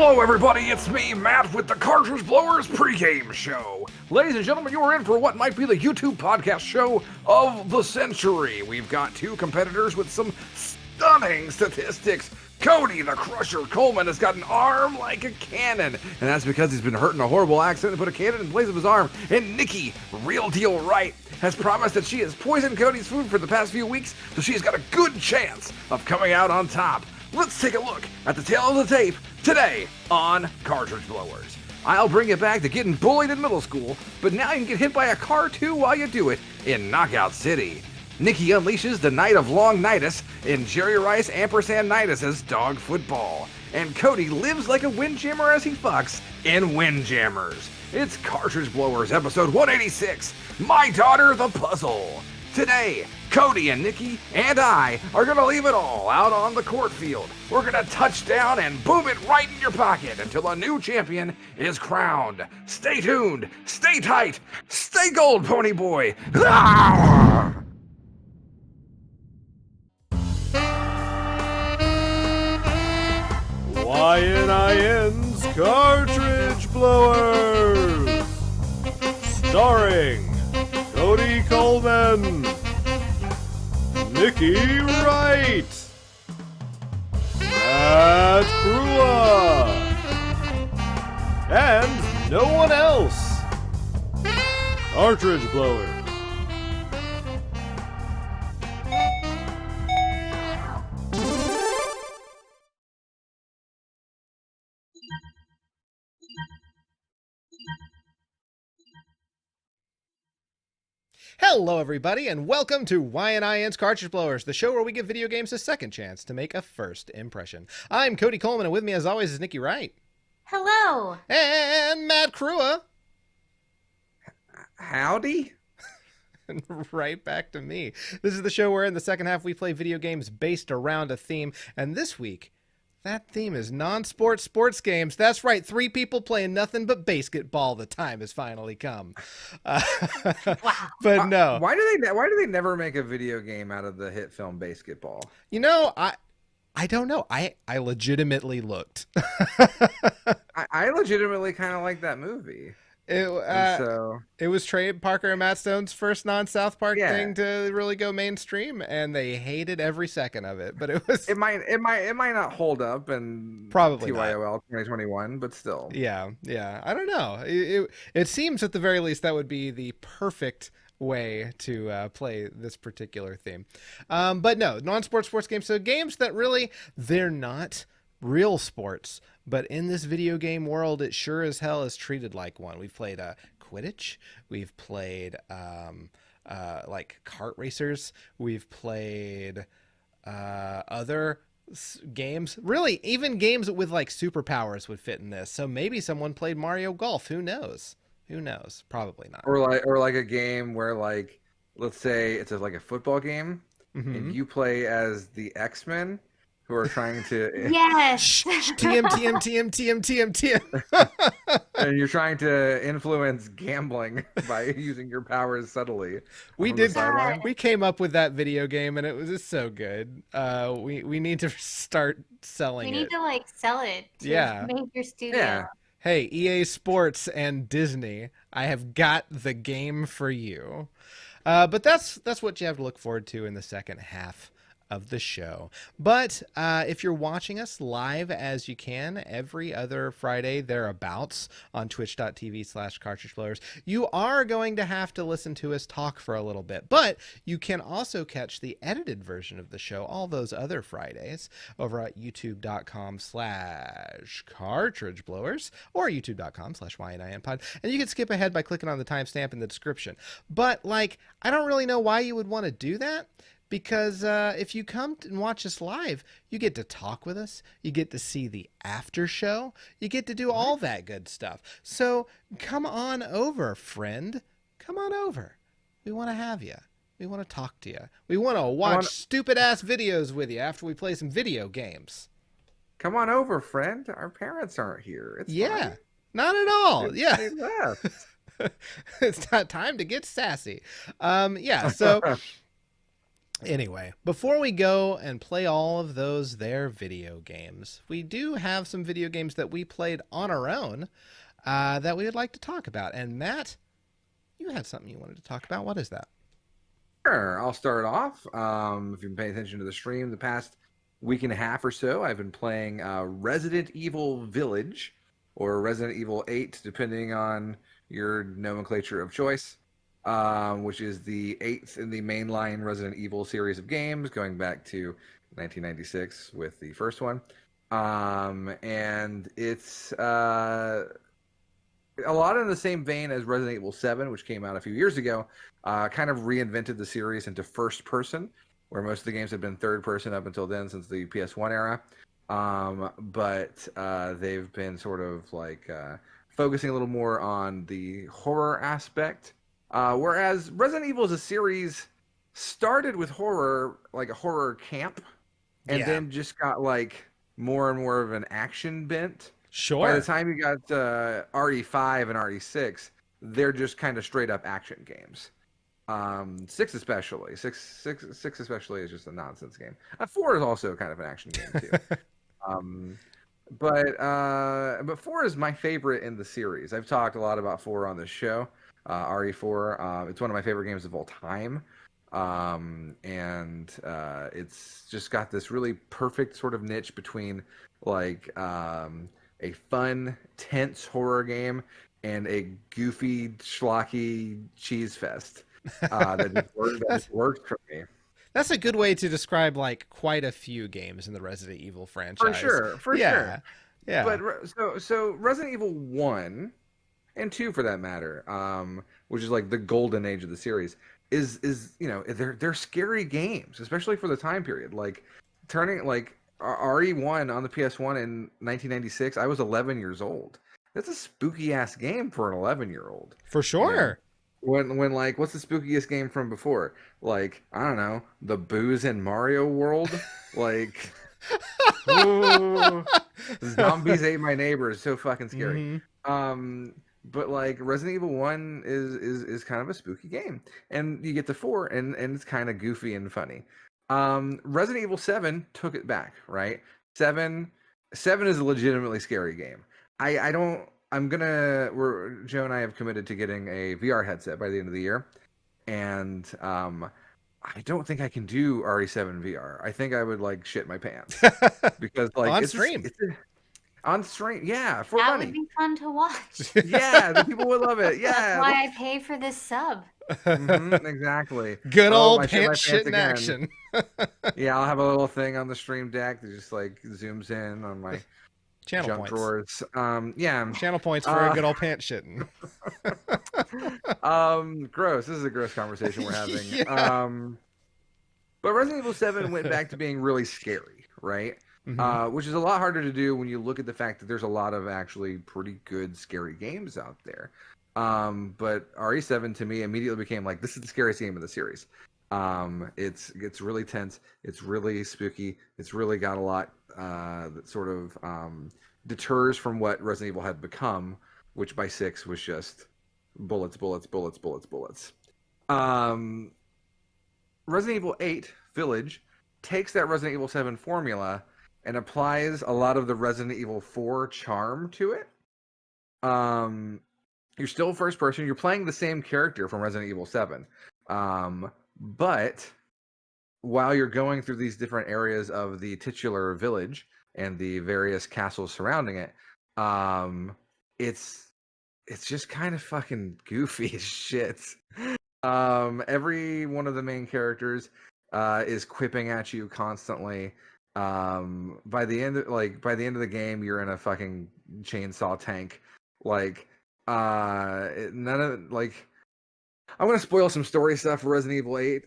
Hello everybody, it's me, Matt, with the Cartridge Blowers pregame show. Ladies and gentlemen, you are in for what might be the YouTube podcast show of the century. We've got two competitors with some stunning statistics. Cody, the Crusher Coleman, has got an arm like a cannon, and that's because he's been hurt in a horrible accident and put a cannon in place of his arm. And Nikki, Real Deal Right, has promised that she has poisoned Cody's food for the past few weeks, so she's got a good chance of coming out on top. Let's take a look at the tail of the tape today on Cartridge Blowers. I'll bring you back to getting bullied in middle school, but now you can get hit by a car too while you do it in Knockout City. Nikki unleashes the Night of Long Nitus in Jerry Rice ampersand Nitus's Dog Football. And Cody lives like a windjammer as he fucks in Windjammers. It's Cartridge Blowers episode 186, My Daughter the Puzzle. Today, Cody and Nikki and I are going to leave it all out on the court field. We're going to touch down and boom it right in your pocket until a new champion is crowned. Stay tuned, stay tight, stay gold, pony boy. Ah! YNIN's Cartridge Blowers, starring Cody Coleman, Nikki Wright, Matt Crua, and no one else. Cartridge Blowers. Hello everybody, and welcome to YNIN's Cartridge Blowers, the show where we give video games a second chance to make a first impression. I'm Cody Coleman, and with me as always is Nikki Wright. Hello. And Matt Crua. Howdy? And right back to me. This is the show where in the second half we play video games based around a theme, and this week, that theme is non-sport sports games. That's right, three people playing nothing but basketball. The time has finally come. Wow. But no. Why do they never make a video game out of the hit film Basketball? You know, I don't know. I legitimately looked. I legitimately kind of like that movie. It was Trey Parker and Matt Stone's first non-South Park thing to really go mainstream, and they hated every second of it. But it might not hold up in probably TYOL 2021, but still. Yeah. I don't know. It seems at the very least that would be the perfect way to play this particular theme. But no, non-sports sports games. So games that really they're not real sports, but in this video game world, it sure as hell is treated like one. We've played Quidditch. We've played like kart racers. We've played other games. Really, even games with like superpowers would fit in this. So maybe someone played Mario Golf. Who knows? Probably not. Or like a game where, like, let's say it's like a football game, and you play as the X-Men who are trying to Yes. TM. and you're trying to influence gambling by using your powers subtly. We came up with that video game, and it was just so good. We need to start selling it. We need to like sell it to major studio. Yeah. Hey, EA Sports and Disney, I have got the game for you. But that's what you have to look forward to in the second half of the show. But if you're watching us live, as you can every other Friday thereabouts on twitch.tv/cartridgeblowers, you are going to have to listen to us talk for a little bit. But you can also catch the edited version of the show all those other Fridays over at youtube.com/cartridgeblowers or youtube.com/YNINpod. And you can skip ahead by clicking on the timestamp in the description. But like, I don't really know why you would want to do that. Because if you come and watch us live, you get to talk with us. You get to see the after show. You get to do all that good stuff. So come on over, friend. Come on over. We want to have you. We want to talk to you. We want to watch stupid-ass videos with you after we play some video games. Come on over, friend. Our parents aren't here. It's fine. Not at all. They left. It's not time to get sassy. So... Anyway, before we go and play all of those there video games, we do have some video games that we played on our own that we would like to talk about. And Matt, you had something you wanted to talk about. What is that? Sure, I'll start off. If you've been paying attention to the stream the past week and a half or so, I've been playing Resident Evil Village, or Resident Evil 8, depending on your nomenclature of choice, which is the 8th in the mainline Resident Evil series of games, going back to 1996 with the first one. And it's a lot in the same vein as Resident Evil 7, which came out a few years ago, kind of reinvented the series into first person, where most of the games had been third person up until then, since the PS1 era. But they've been sort of like focusing a little more on the horror aspect. Whereas Resident Evil as a series started with horror, like a horror camp, and then just got like more and more of an action bent. Sure. By the time you got RE5 and RE6, they're just kind of straight up action games. 6 especially. 6 especially is just a nonsense game. 4 is also kind of an action game too. But 4 is my favorite in the series. I've talked a lot about 4 on this show. RE4. It's one of my favorite games of all time. And it's just got this really perfect sort of niche between like a fun, tense horror game and a goofy, schlocky cheese fest that just worked for me. That's a good way to describe like quite a few games in the Resident Evil franchise. For sure. Yeah. But so Resident Evil 1 and 2 for that matter, which is like the golden age of the series, is they're scary games, especially for the time period. Like turning like RE1 on the PS1 in 1996, I was 11 years old. That's a spooky ass game for an 11-year-old. For sure. When like, what's the spookiest game from before? Like, I don't know, the Booze in Mario World? Like, ooh, zombies ate my neighbors. So fucking scary. Mm-hmm. But like Resident Evil 1 is kind of a spooky game. And you get to 4 and it's kind of goofy and funny. Resident Evil 7 took it back, right? 7 is a legitimately scary game. Joe and I have committed to getting a VR headset by the end of the year. And I don't think I can do RE7 VR. I think I would like shit my pants. Because like on stream. On stream, yeah, for that money. Would be fun to watch. Yeah, the people would love it. Yeah, that's why I pay for this sub. Exactly. Good old pants shit in action. Yeah, I'll have a little thing on the stream deck that just like zooms in on my channel jump points. Drawers. Yeah, channel points for a good old pants shitting. Gross. This is a gross conversation we're having. Yeah. But Resident Evil 7 went back to being really scary, right? Mm-hmm. Which is a lot harder to do when you look at the fact that there's a lot of actually pretty good scary games out there. But RE7 to me immediately became like, this is the scariest game of the series. It's really tense. It's really spooky. It's really got a lot that sort of deters from what Resident Evil had become, which by 6 was just bullets. Resident Evil 8 Village takes that Resident Evil 7 formula and applies a lot of the Resident Evil 4 charm to it. You're still first person. You're playing the same character from Resident Evil 7. But while you're going through these different areas of the titular village and the various castles surrounding it, it's just kind of fucking goofy as shit. Every one of the main characters is quipping at you constantly. By the end of the game, you're in a fucking chainsaw tank. Like, none of like. I'm going to spoil some story stuff for Resident Evil 8.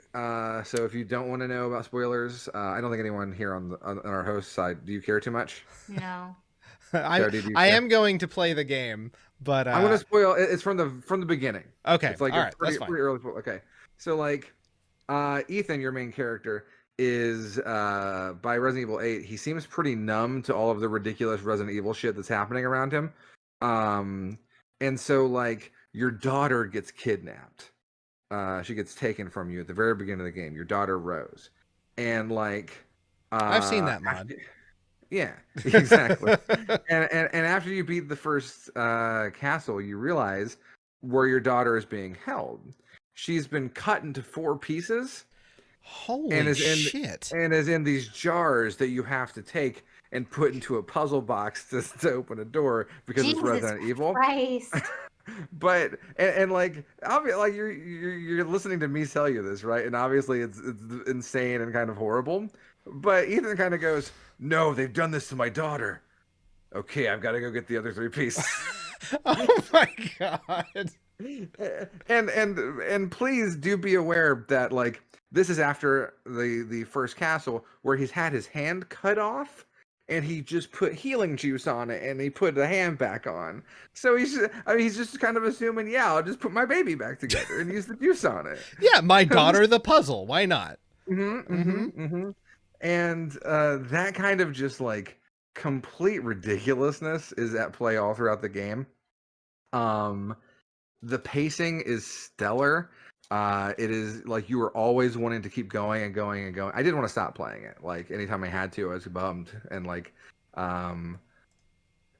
So if you don't want to know about spoilers, I don't think anyone here on our host side. Do you care too much? No. I am going to play the game, but I'm going to spoil. It's from the beginning. Okay. It's like all right. pretty, That's fine. pretty early. Okay. So like, Ethan, your main character, is by Resident Evil 8. He seems pretty numb to all of the ridiculous Resident Evil shit that's happening around him. And so like your daughter gets kidnapped. she gets taken from you at the very beginning of the game. Your daughter Rose, and like I've seen that mod. yeah, exactly. And after you beat the first castle, you realize where your daughter is being held. She's been cut into 4 pieces Holy and shit. is in these jars that you have to take and put into a puzzle box to open a door because it's Jesus Resident Evil. Christ. But like obviously, like you're listening to me tell you this, right? And obviously it's insane and kind of horrible. But Ethan kind of goes, "No, they've done this to my daughter. Okay, I've got to go get the other 3 pieces." Oh my god. And please do be aware that like this is after the first castle where he's had his hand cut off and he just put healing juice on it and he put the hand back on. So he's just kind of assuming, yeah, I'll just put my baby back together and use the juice on it. Yeah, my daughter the puzzle. Why not? And that kind of just like complete ridiculousness is at play all throughout the game. The pacing is stellar. It is like you were always wanting to keep going and going and going. I didn't want to stop playing it. Like anytime I had to, I was bummed. And like,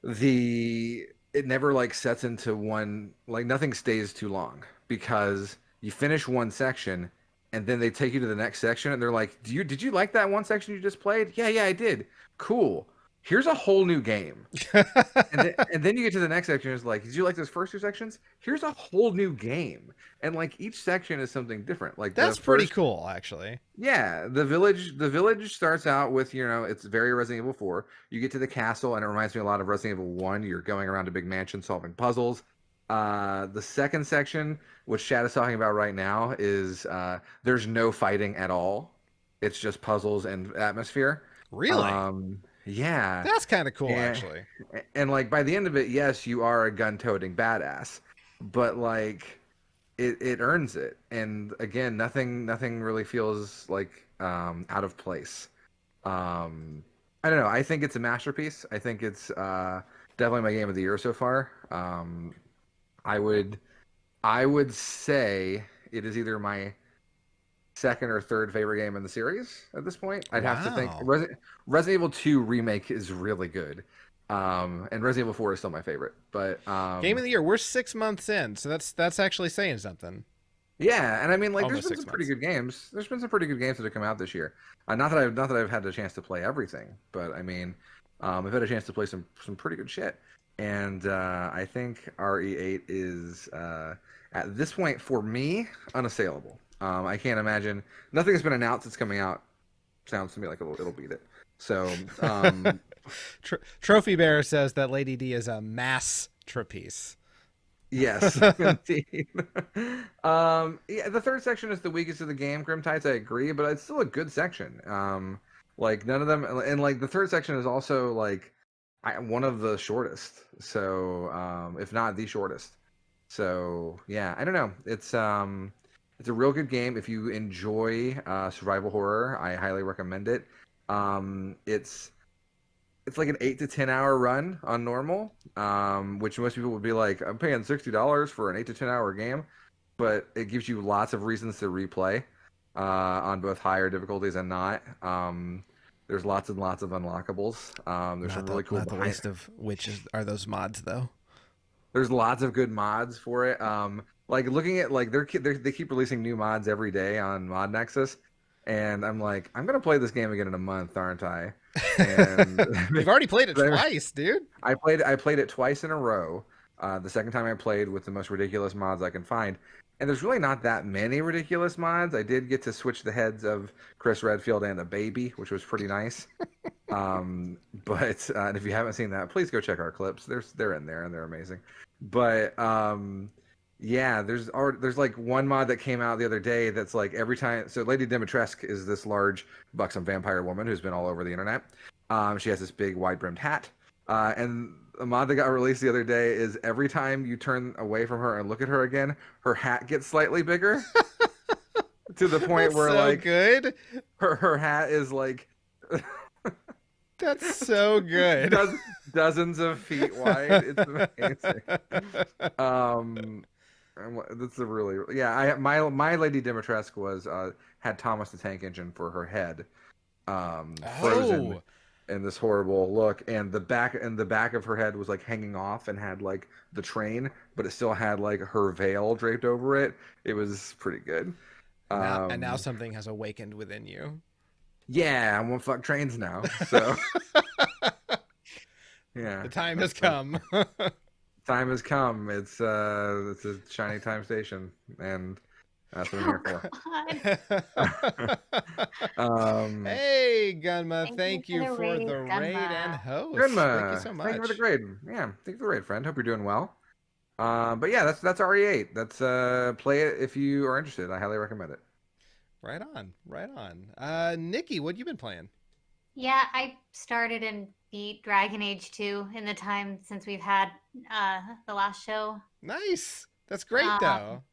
it never like sets into one, like nothing stays too long because you finish one section and then they take you to the next section and they're like, did you like that one section you just played? Yeah, I did. Cool. Here's a whole new game. and then you get to the next section. It's like, did you like those first 2 sections? Here's a whole new game. And like each section is something different. Like that's pretty cool, actually. Yeah, the village starts out with, it's very Resident Evil 4. You get to the castle, and it reminds me a lot of Resident Evil 1. You're going around a big mansion solving puzzles. The second section, which Chad is talking about right now, is there's no fighting at all. It's just puzzles and atmosphere. Really? Yeah. That's kind of cool, actually. And like by the end of it, yes, you are a gun-toting badass, but like it earns it. And again, nothing really feels like out of place. I don't know. I think it's a masterpiece. I think it's definitely my game of the year so far. I would say it is either my second or third favorite game in the series at this point. I'd have to think Resident Evil 2 remake is really good. And Resident Evil 4 is still my favorite. But game of the year, we're 6 months in, so that's actually saying something. Yeah, and I mean, like, Almost there's been some pretty good games. There's been some pretty good games that have come out this year. Not that I've had the chance to play everything, but I mean, I've had a chance to play some pretty good shit. And I think RE8 is at this point for me unassailable. I can't imagine. Nothing has been announced that's coming out. Sounds to me like it'll beat it. So, Trophy Bear says that Lady D is a masterpiece. Yes, indeed. Yeah, the third section is the weakest of the game. Grim Tides, I agree, but it's still a good section. Like none of them, and like the third section is also like one of the shortest. So, if not the shortest. So yeah, I don't know. It's a real good game. If you enjoy survival horror, I highly recommend it. It's like an 8 to 10 hour run on normal, which most people would be like, I'm paying $60 for an 8 to 10 hour game, but it gives you lots of reasons to replay on both higher difficulties and not. There's lots and lots of unlockables. There's some really cool. Not the least of which are those mods, though. There's lots of good mods for it. Like looking at like they keep releasing new mods every day on Mod Nexus, and I'm like, I'm gonna play this game again in a month, aren't I? And you've already played it twice, dude. I played it twice in a row. The second time I played with the most ridiculous mods I can find, and there's really not that many ridiculous mods. I did get to switch the heads of Chris Redfield and the baby, which was pretty nice. But and if you haven't seen that, please go check our clips. They're in there and they're amazing. But yeah, there's like one mod that came out the other day that's like every time. So Lady Dimitrescu is this large, buxom vampire woman who's been all over the internet. She has this big wide-brimmed hat. And a mod that got released the other day is every time you turn away from her and look at her again, her hat gets slightly bigger. To the point where so like good. Her hat is like that's so good. Dozens of feet wide. It's amazing. That's a really my Lady Dimitrescu was had Thomas the Tank Engine for her head, frozen in this horrible look, and the back of her head was like hanging off and had like the train, but it still had like her veil draped over it. It was pretty good. And now something has awakened within you. Yeah, I won't fuck trains now. So yeah, the time has come. Time has come. It's a shiny time station, and that's what I'm here for. Hey, Gunma, thank you for for the the raid Gunma. and host. Gunma, Thank you so much. thank you for the grade. Yeah, thank you for the raid, friend. Hope you're doing well. But yeah, that's RE8. That's play it if you are interested. I highly recommend it. Right on. Nikki, what you been playing? Yeah, I started and beat Dragon Age 2 in the time since we've had the last show. Nice. That's great, though.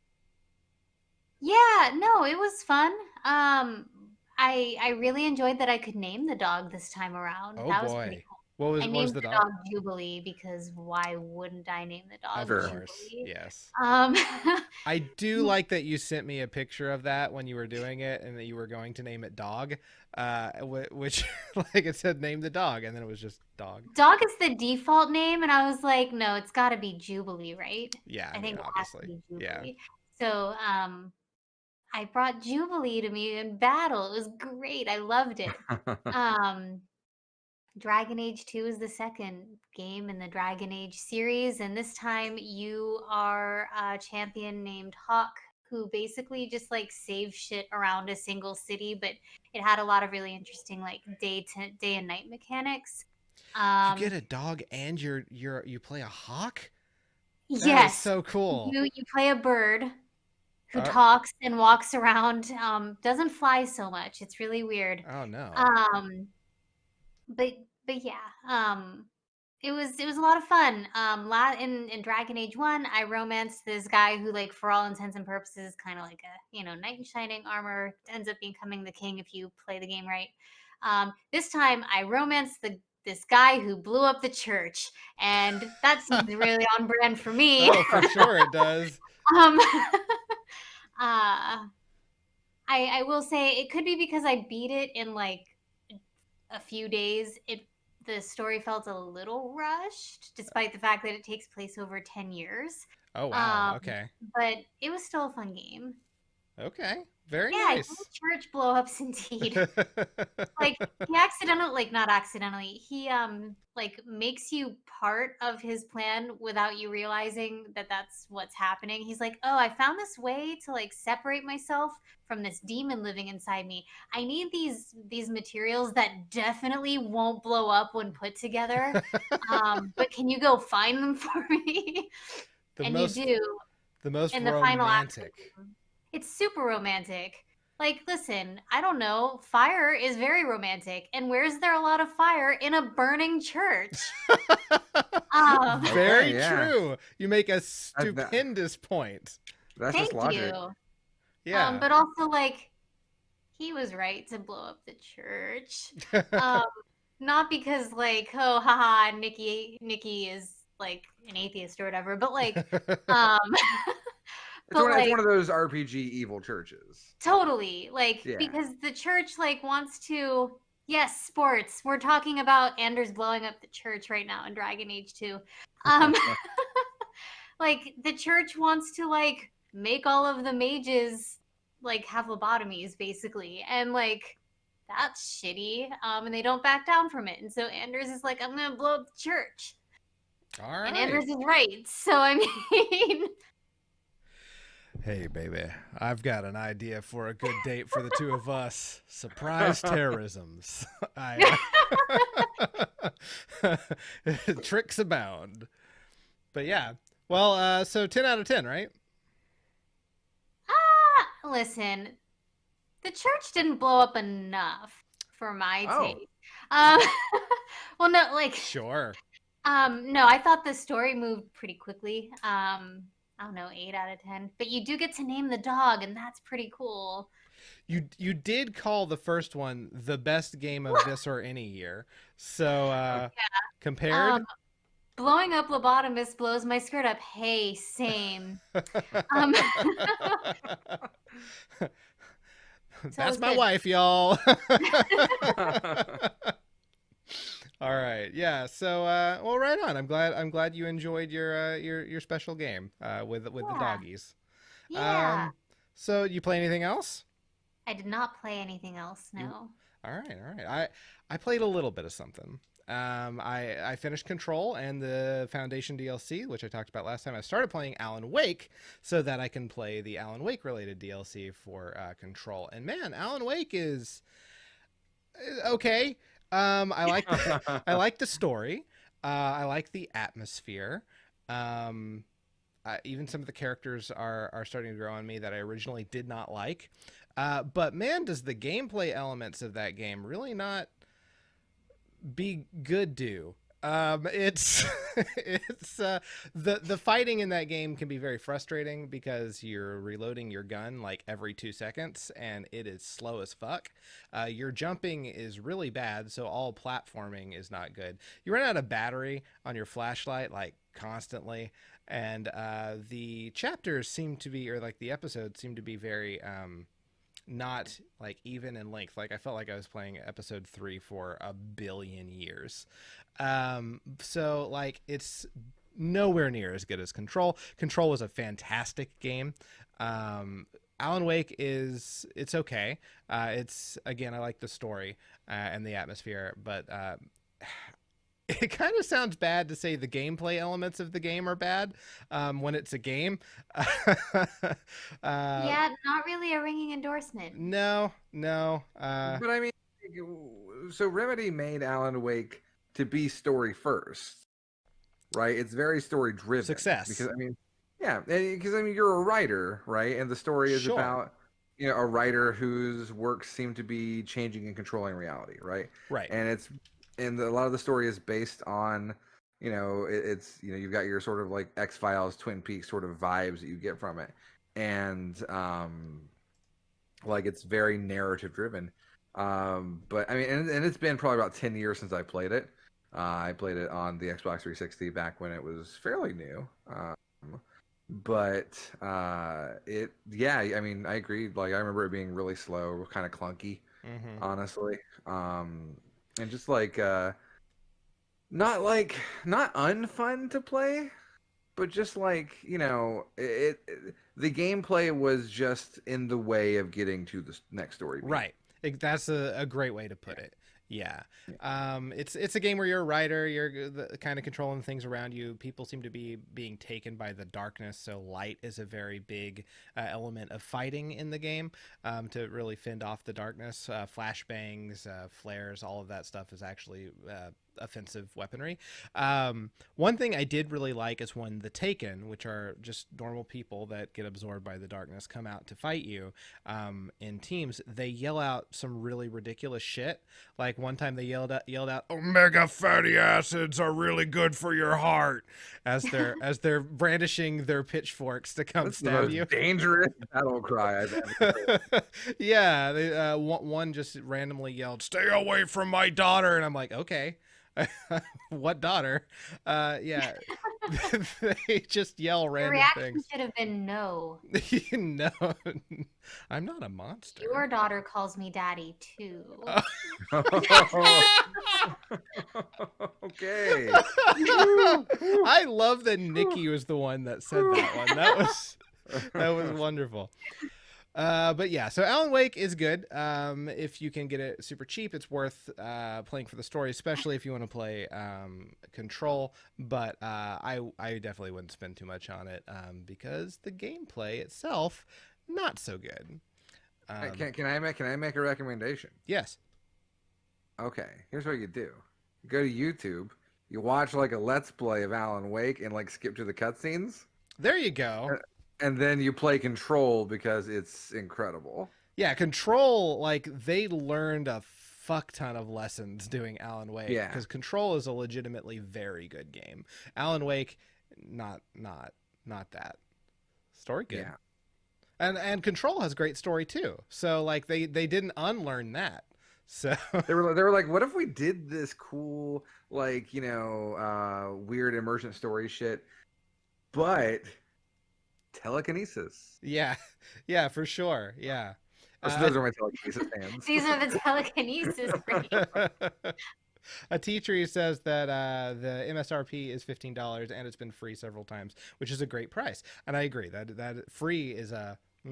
Yeah, no, it was fun. I really enjoyed that I could name the dog this time around. Oh That was boy. pretty cool. What I was named the the dog? dog Jubilee because why wouldn't I name the dog Of course. Jubilee? Yes. I do like that you sent me a picture of that when you were doing it and that you were going to name it Dog, which like it said name the dog and then it was just Dog. Dog is the default name and I was like, no, it's got to be Jubilee, right? Yeah, I think it has to be Jubilee. Yeah. So, I brought Jubilee to me in battle. It was great. I loved it. Dragon Age 2 is the second game in the Dragon Age series, and this time you are a champion named Hawk, who basically just like saves shit around a single city, but it had a lot of really interesting like day and night mechanics. You get a dog and you play a hawk? That Yes. is so cool. You play a bird who talks and walks around, doesn't fly so much. It's really weird. Oh no. But yeah, it was a lot of fun. In Dragon Age 1, I romanced this guy who, like, for all intents and purposes, kind of like a knight in shining armor, ends up becoming the king if you play the game right. This time I romanced this guy who blew up the church, and that seems really on brand for me. Oh, for sure it does. I will say it could be because I beat it in like a few days. The story felt a little rushed, despite the fact that it takes place over 10 years. Oh wow. Okay. But it was still a fun game. Okay. Very yeah, nice. Church blow-ups indeed. Like he accidentally, like not accidentally, he like makes you part of his plan without you realizing that that's what's happening. He's like, "Oh, I found this way to like separate myself from this demon living inside me. I need these materials that definitely won't blow up when put together. But can you go find them for me?" You do. The most in romantic. The final act. It's super romantic. Like, listen, I don't know. Fire is very romantic. And where's there a lot of fire? In a burning church. Very true. You make a stupendous point. That's Thank just logic. you. Yeah. But also, like, he was right to blow up the church. Not because, like, oh, haha, Nikki is, like, an atheist or whatever. But, like, It's one of those RPG evil churches. Totally. Like, because the church, like, wants to... Yes, sports. We're talking about Anders blowing up the church right now in Dragon Age 2. Like, the church wants to, like, make all of the mages, like, have lobotomies, basically. And, like, that's shitty. And they don't back down from it. And so Anders is like, I'm going to blow up the church. All right. And Anders is right. So, I mean... Hey, baby, I've got an idea for a good date for the two of us. Surprise terrorisms. Tricks abound. But yeah. Well, so 10 out of 10, right? Listen, the church didn't blow up enough for my taste. Well, no, like... Sure. No, I thought the story moved pretty quickly. I don't know, 8 out of 10. But you do get to name the dog, and that's pretty cool. You did call the first one the best game of this or any year. So, compared? Blowing up lobotomist blows my skirt up. Hey, same. Um, That's it's my good. wife, y'all. All right, yeah. So, well, right on. I'm glad you enjoyed your special game with the Yeah. doggies. Yeah. So you play anything else? I did not play anything else, no. All right, all right. I played a little bit of something. I finished Control and the Foundation DLC, which I talked about last time. I started playing Alan Wake so that I can play the Alan Wake related DLC for Control. And man, Alan Wake is okay. I like the story. I like the atmosphere. Even some of the characters are starting to grow on me that I originally did not like. But man, does the gameplay elements of that game really not be good do. It's the fighting in that game can be very frustrating because you're reloading your gun like every 2 seconds and it is slow as fuck. Your jumping is really bad, so all platforming is not good. You run out of battery on your flashlight like constantly, and the chapters seem to be, or like the episodes seem to be very not like even in length. Like I felt like I was playing episode 3 for a billion years. So like it's nowhere near as good as Control. Control was a fantastic game. Alan Wake it's okay. It's, again, I like the story and the atmosphere, but it kind of sounds bad to say the gameplay elements of the game are bad when it's a game. Yeah, not really a ringing endorsement. No. But I mean, so Remedy made Alan Wake to be story first, right? It's very story driven. Success. Because I mean, yeah, because I mean, you're a writer, right? And the story is Sure. about, you know, a writer whose works seem to be changing and controlling reality, right? Right. And a lot of the story is based on, you know, it's, you know, you've got your sort of like X-Files, Twin Peaks sort of vibes that you get from it. And like it's very narrative driven. But I mean, and it's been probably about 10 years since I played it. I played it on the Xbox 360 back when it was fairly new. But yeah, I mean, I agree. Like I remember it being really slow, kind of clunky, honestly. And just like not unfun to play, but just like, you know, the gameplay was just in the way of getting to the next story beat. Right. That's a great way to put it. Yeah. It's a game where you're a writer, you're kind of controlling things around you. People seem to be being taken by the darkness, so light is a very big element of fighting in the game to really fend off the darkness. Flashbangs, flares, all of that stuff is actually offensive weaponry. One thing I did really like is when the Taken, which are just normal people that get absorbed by the darkness, come out to fight you in teams, they yell out some really ridiculous shit. Like one time they yelled out "Omega fatty acids are really good for your heart" as they're brandishing their pitchforks to come That's stab the most you. dangerous battle cry I've ever heard. Yeah, they, one just randomly yelled, "Stay away from my daughter," and I'm like, okay. What daughter? Yeah, they just yell The random reaction things. should have been no. No, I'm not a monster. Your daughter calls me daddy too. Okay. I love that Nikki was the one that said that one. That was wonderful. But yeah, so Alan Wake is good. If you can get it super cheap, it's worth playing for the story, especially if you want to play Control. But I definitely wouldn't spend too much on it because the gameplay itself not so good. Can I make a recommendation? Yes. Okay, here's what you do. You go to YouTube, you watch like a Let's Play of Alan Wake and like skip to the cutscenes. There you go. And then you play Control because it's incredible. Yeah, Control, like they learned a fuck ton of lessons doing Alan Wake. Yeah. Because Control is a legitimately very good game. Alan Wake, not that. Story good. Yeah. And Control has great story too. So like they didn't unlearn that. So They were like, what if we did this cool, like, weird emergent story shit, but telekinesis. yeah, for sure. Yeah. So those are my telekinesis fans. These are the telekinesis brains. A T-Tree says that the MSRP is $15 and it's been free several times, which is a great price. And I agree that free is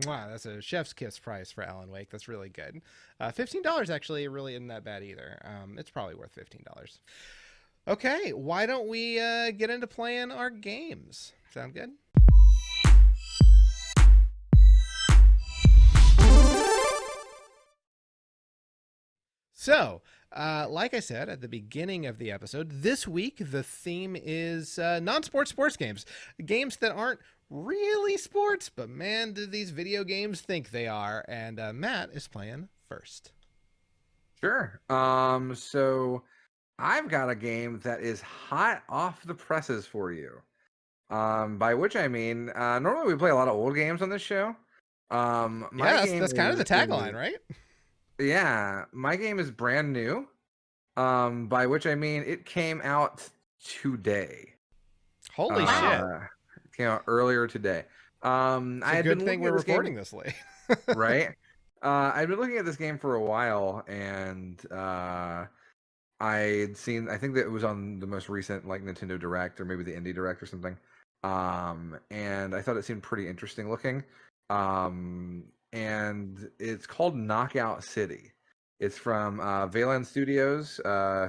that's a chef's kiss price for Alan Wake. That's really good. $15 actually really isn't that bad either. It's probably worth $15. Okay, why don't we get into playing our games? Sound good? So, like I said at the beginning of the episode, this week the theme is non-sports games. Games that aren't really sports, but man, do these video games think they are. And Matt is playing first. Sure. So I've got a game that is hot off the presses for you. By which I mean, normally we play a lot of old games on this show. That's kind of the tagline, right? Yeah, my game is brand new. By which I mean it came out today. Holy shit! It came out earlier today. It's a good thing we're recording this late, right? I've been looking at this game for a while, and I'd seen. I think that it was on the most recent like Nintendo Direct or maybe the Indie Direct or something. And I thought it seemed pretty interesting looking. And it's called Knockout City. It's from Valand Studios,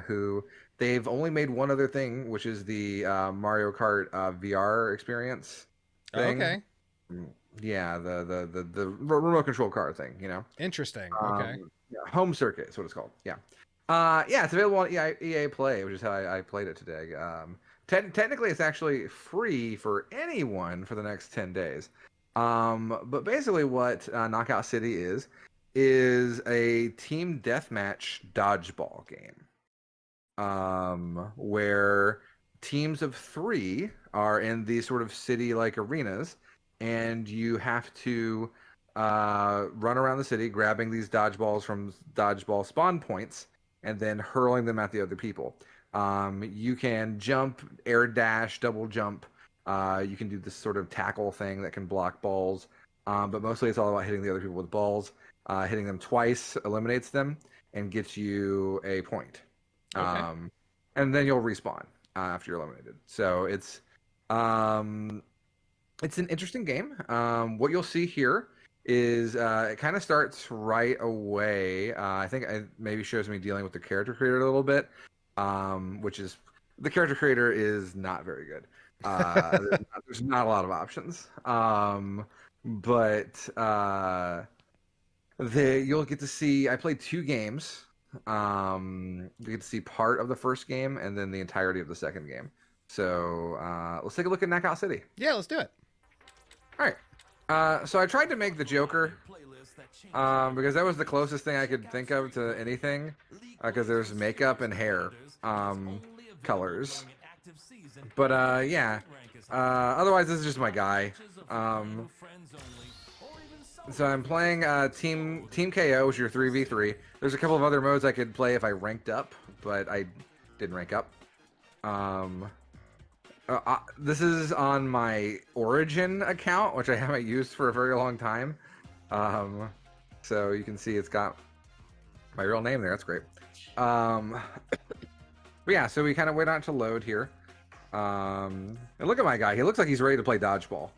who they've only made one other thing, which is the Mario Kart VR experience thing. Okay. Yeah, the remote control car thing, Interesting. Okay. Yeah, home circuit is what it's called. Yeah. It's available on EA Play, which is how I played it today. Technically, it's actually free for anyone for the next 10 days. But basically what Knockout City is a team deathmatch dodgeball game. Where teams of 3 are in these sort of city-like arenas, and you have to run around the city grabbing these dodgeballs from dodgeball spawn points and then hurling them at the other people. You can jump, air dash, double jump. You can do this sort of tackle thing that can block balls, but mostly it's all about hitting the other people with balls. Hitting them twice eliminates them and gets you a point. Okay. And then you'll respawn after you're eliminated. So it's an interesting game. What you'll see here is it kind of starts right away. I think it maybe shows me dealing with the character creator a little bit, which is the character creator is not very good. There's not a lot of options, but you'll get to see. I played 2 games. You get to see part of the first game and then the entirety of the second game. So let's take a look at Knockout City. Yeah, let's do it. All right. So I tried to make the Joker because that was the closest thing I could think of to anything. Because there's makeup and hair colors. But otherwise this is just my guy. So I'm playing Team KO, which is your 3v3. There's a couple of other modes I could play if I ranked up, but I didn't rank up. This is on my Origin account, which I haven't used for a very long time. So you can see it's got my real name there. That's great. But yeah, so we kind of wait on it to load here. And look at my guy. He looks like he's ready to play dodgeball.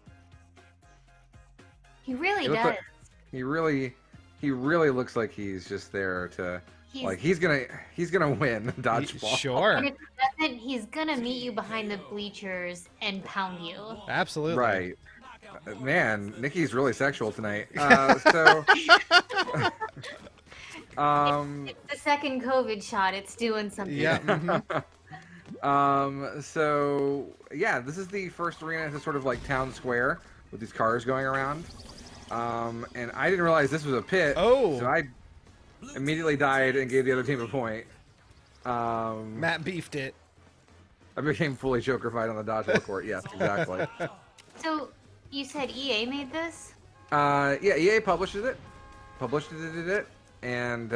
He really does. He really looks like he's just there to he's gonna win dodgeball. Sure. And if he doesn't, he's gonna meet you behind the bleachers and pound you. Absolutely. Right. Man, Nikki's really sexual tonight. It's the second COVID shot. It's doing something. Yeah. Mm-hmm. So yeah, this is the first arena. It's a sort of like town square with these cars going around. And I didn't realize this was a pit. Oh. So I immediately died and gave the other team a point. Matt beefed it. I became fully Joker-fied on the dodgeball court. Yes, exactly. So you said EA made this? Yeah, EA published it, and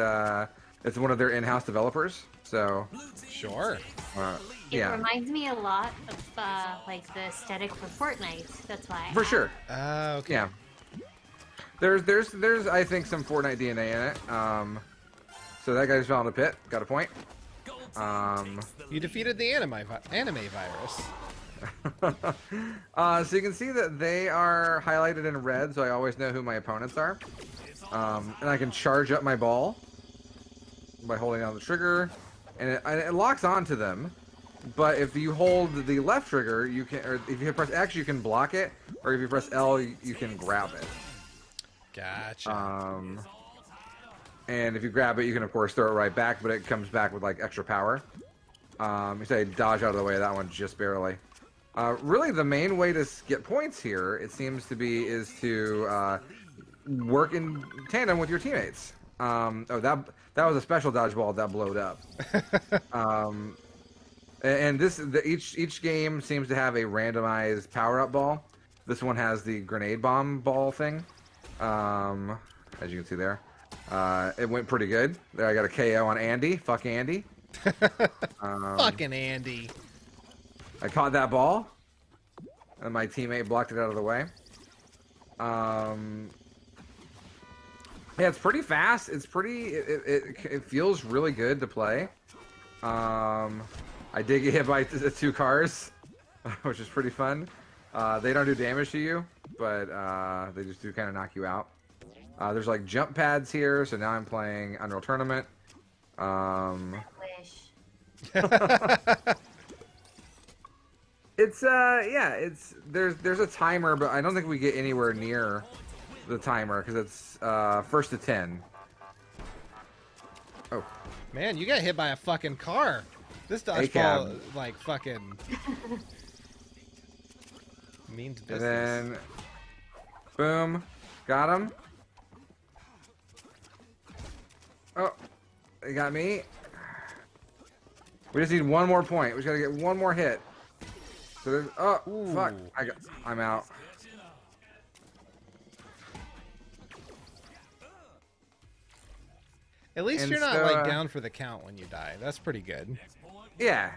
It's one of their in-house developers. So, Sure. It yeah, reminds me a lot of like the aesthetic for Fortnite. That's why. for sure. Okay. Yeah. There's I think some Fortnite DNA in it. So that guy's found a pit. Got a point. You defeated the anime virus. So you can see that they are highlighted in red, so I always know who my opponents are. And I can charge up my ball by holding down the trigger, and it locks onto them. But if you hold the left trigger, you can, or if you press X, you can block it, or if you press L, you can grab it. Gotcha. And if you grab it, you can of course throw it right back, but it comes back with like extra power. You say dodge out of the way of that one just barely. Really, the main way to get points here, it seems to be, is to work in tandem with your teammates. Oh, that was a special dodgeball that blowed up. And each game seems to have a randomized power-up ball. This one has the grenade bomb ball thing. As you can see there, it went pretty good. There, I got a KO on Andy. Fuck Andy. Fucking Andy. I caught that ball, and my teammate blocked it out of the way. Yeah, it's pretty fast. It's pretty. It feels really good to play. I did get hit by two cars, which is pretty fun. They don't do damage to you, but they just do kind of knock you out. There's like jump pads here, so now I'm playing Unreal Tournament. Wish. It's there's a timer, but I don't think we get anywhere near the timer because it's first to 10. Oh, Man, you got hit by a fucking car. This dodgeball, like, fucking means business. and then boom, got him. Oh, they got me. We just need one more point. We just gotta get one more hit. So there's, oh, Ooh. fuck. I'm out. At least And you're not, so, like, down for the count when you die. That's pretty good. Yeah.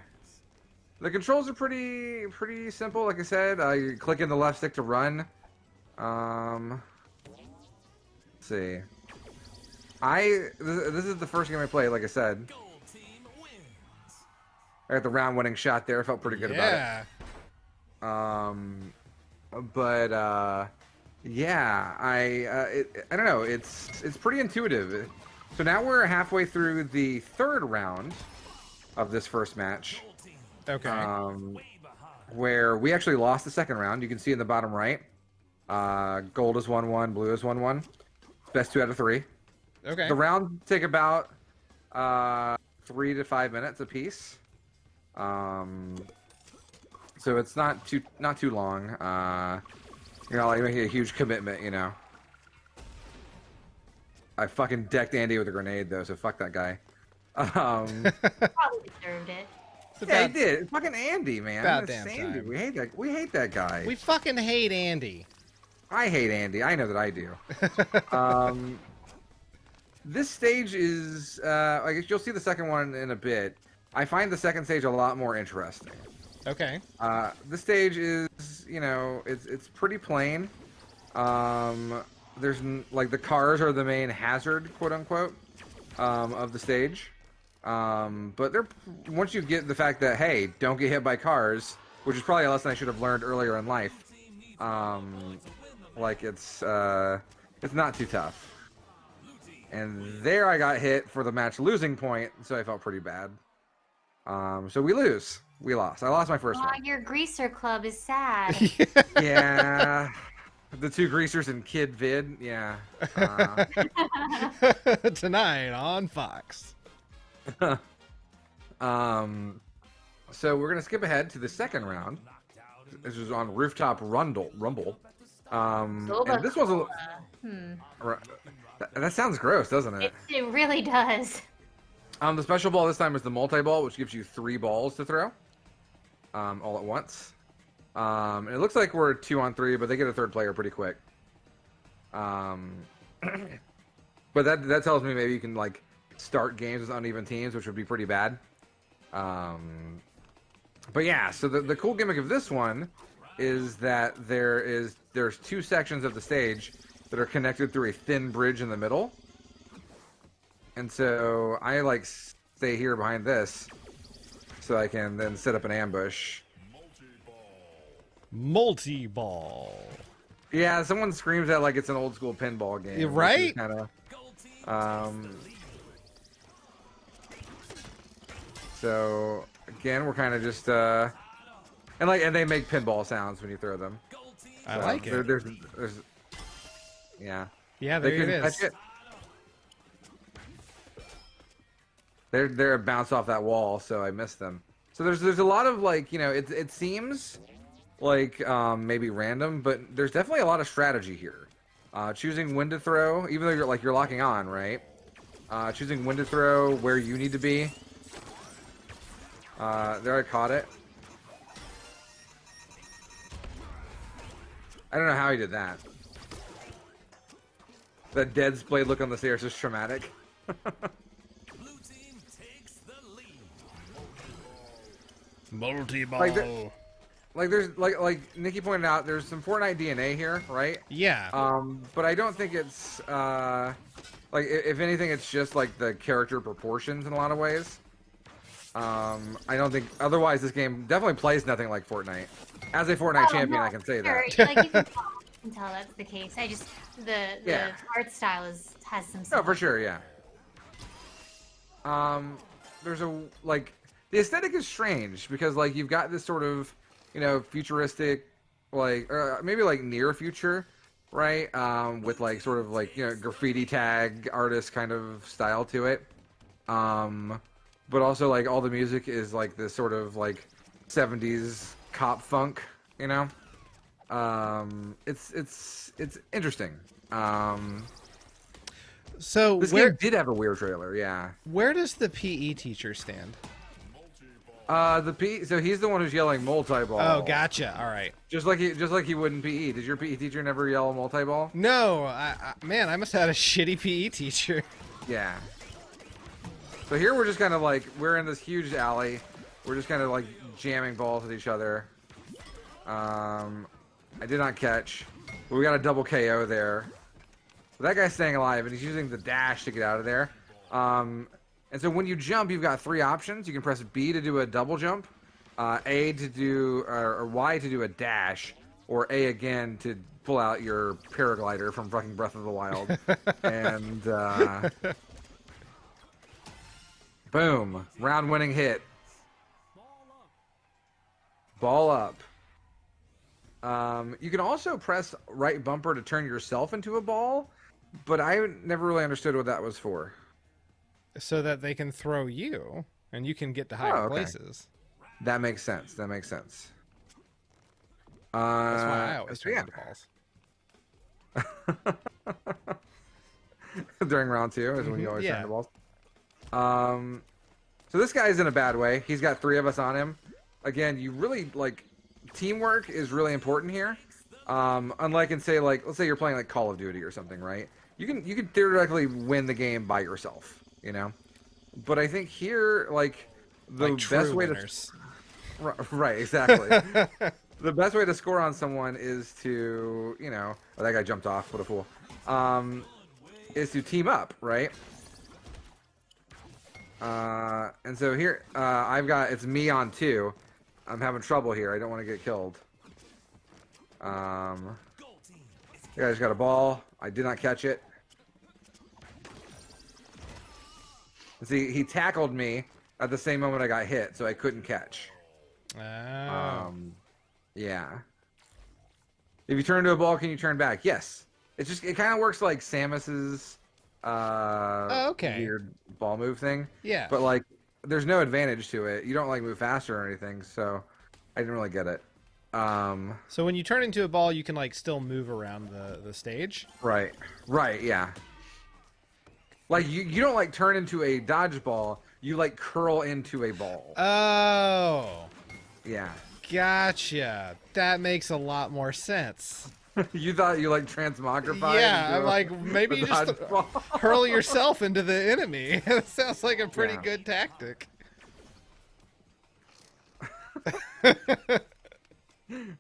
The controls are pretty simple. Like I said, you click in the left stick to run. Let's see. This is the first game I played, like I said. I got the round-winning shot there. I felt pretty good about it. Yeah, I don't know. It's pretty intuitive. So now we're halfway through the third round of this first match. Okay. Where we actually lost the second round. You can see in the bottom right. Gold is 1-1, blue is 1-1. Best 2 out of 3. Okay. The round take about 3 to 5 minutes apiece. So it's not too long. You're not like making a huge commitment, you know. I fucking decked Andy with a grenade though, so fuck that guy. Probably deserved it. Yeah, he did. It's fucking Andy, man. About It's damn Andy. time. We hate that guy. We fucking hate Andy. I hate Andy. I know that I do. This stage is, I guess you'll see the second one in a bit. I find the second stage a lot more interesting. Okay. This stage is, you know, it's pretty plain. There's like the cars are the main hazard, quote unquote, of the stage. But they're once you get the fact that hey, don't get hit by cars, which is probably a lesson I should have learned earlier in life. Like it's not too tough. And there I got hit for the match losing point, so I felt pretty bad. So we lose. We lost. I lost my first Aw, one. your greaser club is sad. Yeah. The two greasers and Kid Vid. Yeah. Tonight on Fox. So we're gonna skip ahead to the second round. This is on Rooftop Rumble. And this was a. That sounds gross, doesn't it? It really does. The special ball this time is the multi-ball, which gives you 3 balls to throw, all at once. And it looks like we're 2-on-3, but they get a third player pretty quick. But that tells me maybe you can like start games with uneven teams, which would be pretty bad. But yeah, so the cool gimmick of this one is that there's 2 sections of the stage that are connected through a thin bridge in the middle. And so I like stay here behind this so I can then set up an ambush. Multi-ball. Yeah, someone screams that like it's an old school pinball game. Right? Kinda, so again, we're kind of just and they make pinball sounds when you throw them. I like it. There's yeah. Yeah, there it is. Touch it. They're bounce off that wall, so I missed them. So there's a lot of like, you know, it seems like maybe random, but there's definitely a lot of strategy here. Choosing when to throw, even though you're locking on, right? Choosing when to throw, where you need to be. There, I caught it. I don't know how he did that. That dead blade look on the stairs is traumatic. Multi-ball. There's like Nikki pointed out, there's some Fortnite DNA here, right? Yeah. But I don't think it's like if anything, it's just like the character proportions in a lot of ways. I don't think otherwise this game definitely plays nothing like Fortnite. As a Fortnite champion, I can say that. Like, you can tell that's the case. I just the art style has some. No, for sure, yeah. There's the aesthetic is strange because like you've got this sort of, you know, futuristic, like maybe like near future, right? With like sort of like, you know, graffiti tag artist kind of style to it. But also like all the music is like this sort of like 70s cop funk, you know. It's interesting. So this game did have a weird trailer, yeah. Where does the PE teacher stand? So he's the one who's yelling multi-ball. Oh, gotcha. All right. Just like he would in PE. Did your PE teacher never yell multi-ball? No, man, I must have had a shitty PE teacher. Yeah. So here we're just kind of like, we're in this huge alley. We're just kind of like jamming balls with each other. I did not catch. But we got a double KO there. But that guy's staying alive, and he's using the dash to get out of there. And so when you jump, you've got 3 options. You can press B to do a double jump, A to do, or Y to do a dash, or A again to pull out your paraglider from fucking Breath of the Wild. And boom, round-winning hit. Ball up. You can also press right bumper to turn yourself into a ball, but I never really understood what that was for. So that they can throw you, and you can get to higher places. That makes sense. That makes sense. That's why I always turn into balls. During round 2 is when you always turn into balls. So this guy's in a bad way. He's got 3 of us on him. Again, you really like teamwork is really important here. Unlike in say like let's say you're playing like Call of Duty or something, right? You can theoretically win the game by yourself. You know, but I think here, like the like best way winners. to, right, exactly. The best way to score on someone is to, you know, oh, that guy jumped off. What a fool. Is to team up, right? And so here, it's me on 2. I'm having trouble here. I don't want to get killed. The guy's got a ball. I did not catch it. See, he tackled me at the same moment I got hit, so I couldn't catch. Oh. Yeah. If you turn into a ball, can you turn back? Yes. It kind of works like Samus's weird ball move thing. Yeah. But like, there's no advantage to it. You don't like move faster or anything, so I didn't really get it. So when you turn into a ball, you can like still move around the stage. Right. Right. Yeah. Like you don't like turn into a dodgeball. You like curl into a ball. Oh. Yeah. Gotcha. That makes a lot more sense. You thought you like transmogrified? Yeah, into I'm like, maybe you just dodgeball? hurl yourself into the enemy. That sounds like a pretty Yeah. good tactic.